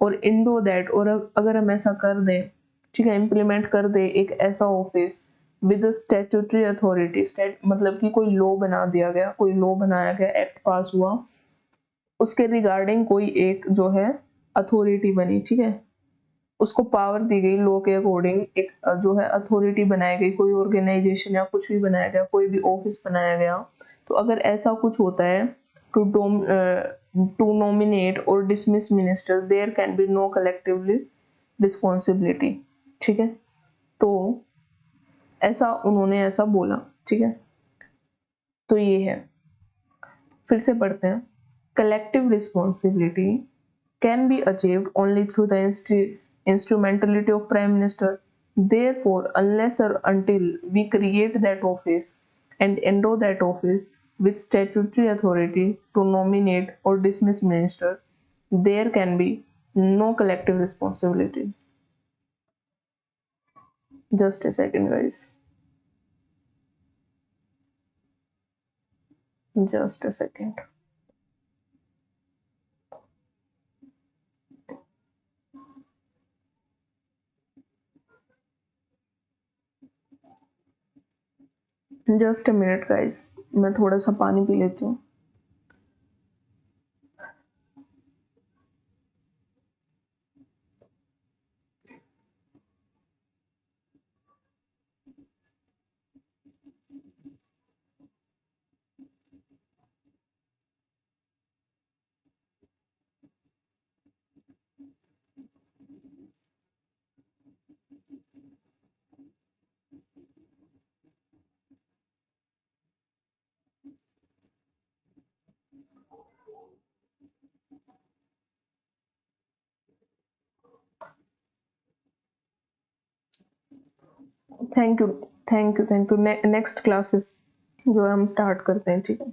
और इंडो दैट, और अगर हम ऐसा कर दें, ठीक है, इम्प्लीमेंट कर दे एक ऐसा ऑफिस विद स्टैट्यूटरी अथॉरिटी, मतलब कि कोई लॉ बना दिया गया, कोई लॉ बनाया गया, एक्ट पास हुआ, उसके रिगार्डिंग कोई एक जो है अथॉरिटी बनी, ठीक है, उसको पावर दी गई लॉ के अकॉर्डिंग, एक जो है अथॉरिटी बनाई गई, कोई ऑर्गेनाइजेशन या कुछ भी बनाया गया, कोई भी ऑफिस बनाया गया। तो अगर ऐसा कुछ होता है to nominate or dismiss minister, there can be no collectively responsibility, ठीक है। तो ऐसा उन्होंने ऐसा बोला, ठीक है। तो ये है, फिर से पढ़ते हैं। Collective responsibility can be achieved only through the instrumentality of prime minister। Therefore, unless or until we create that office and endow that office with statutory authority to nominate or dismiss minister, there can be no collective responsibility। Just a second, guys, just a second। Just a minute guys, मैं थोड़ा सा पानी P लेती हूँ। Thank you, thank you, thank you. Next classes जो है हम start करते हैं, ठीक है।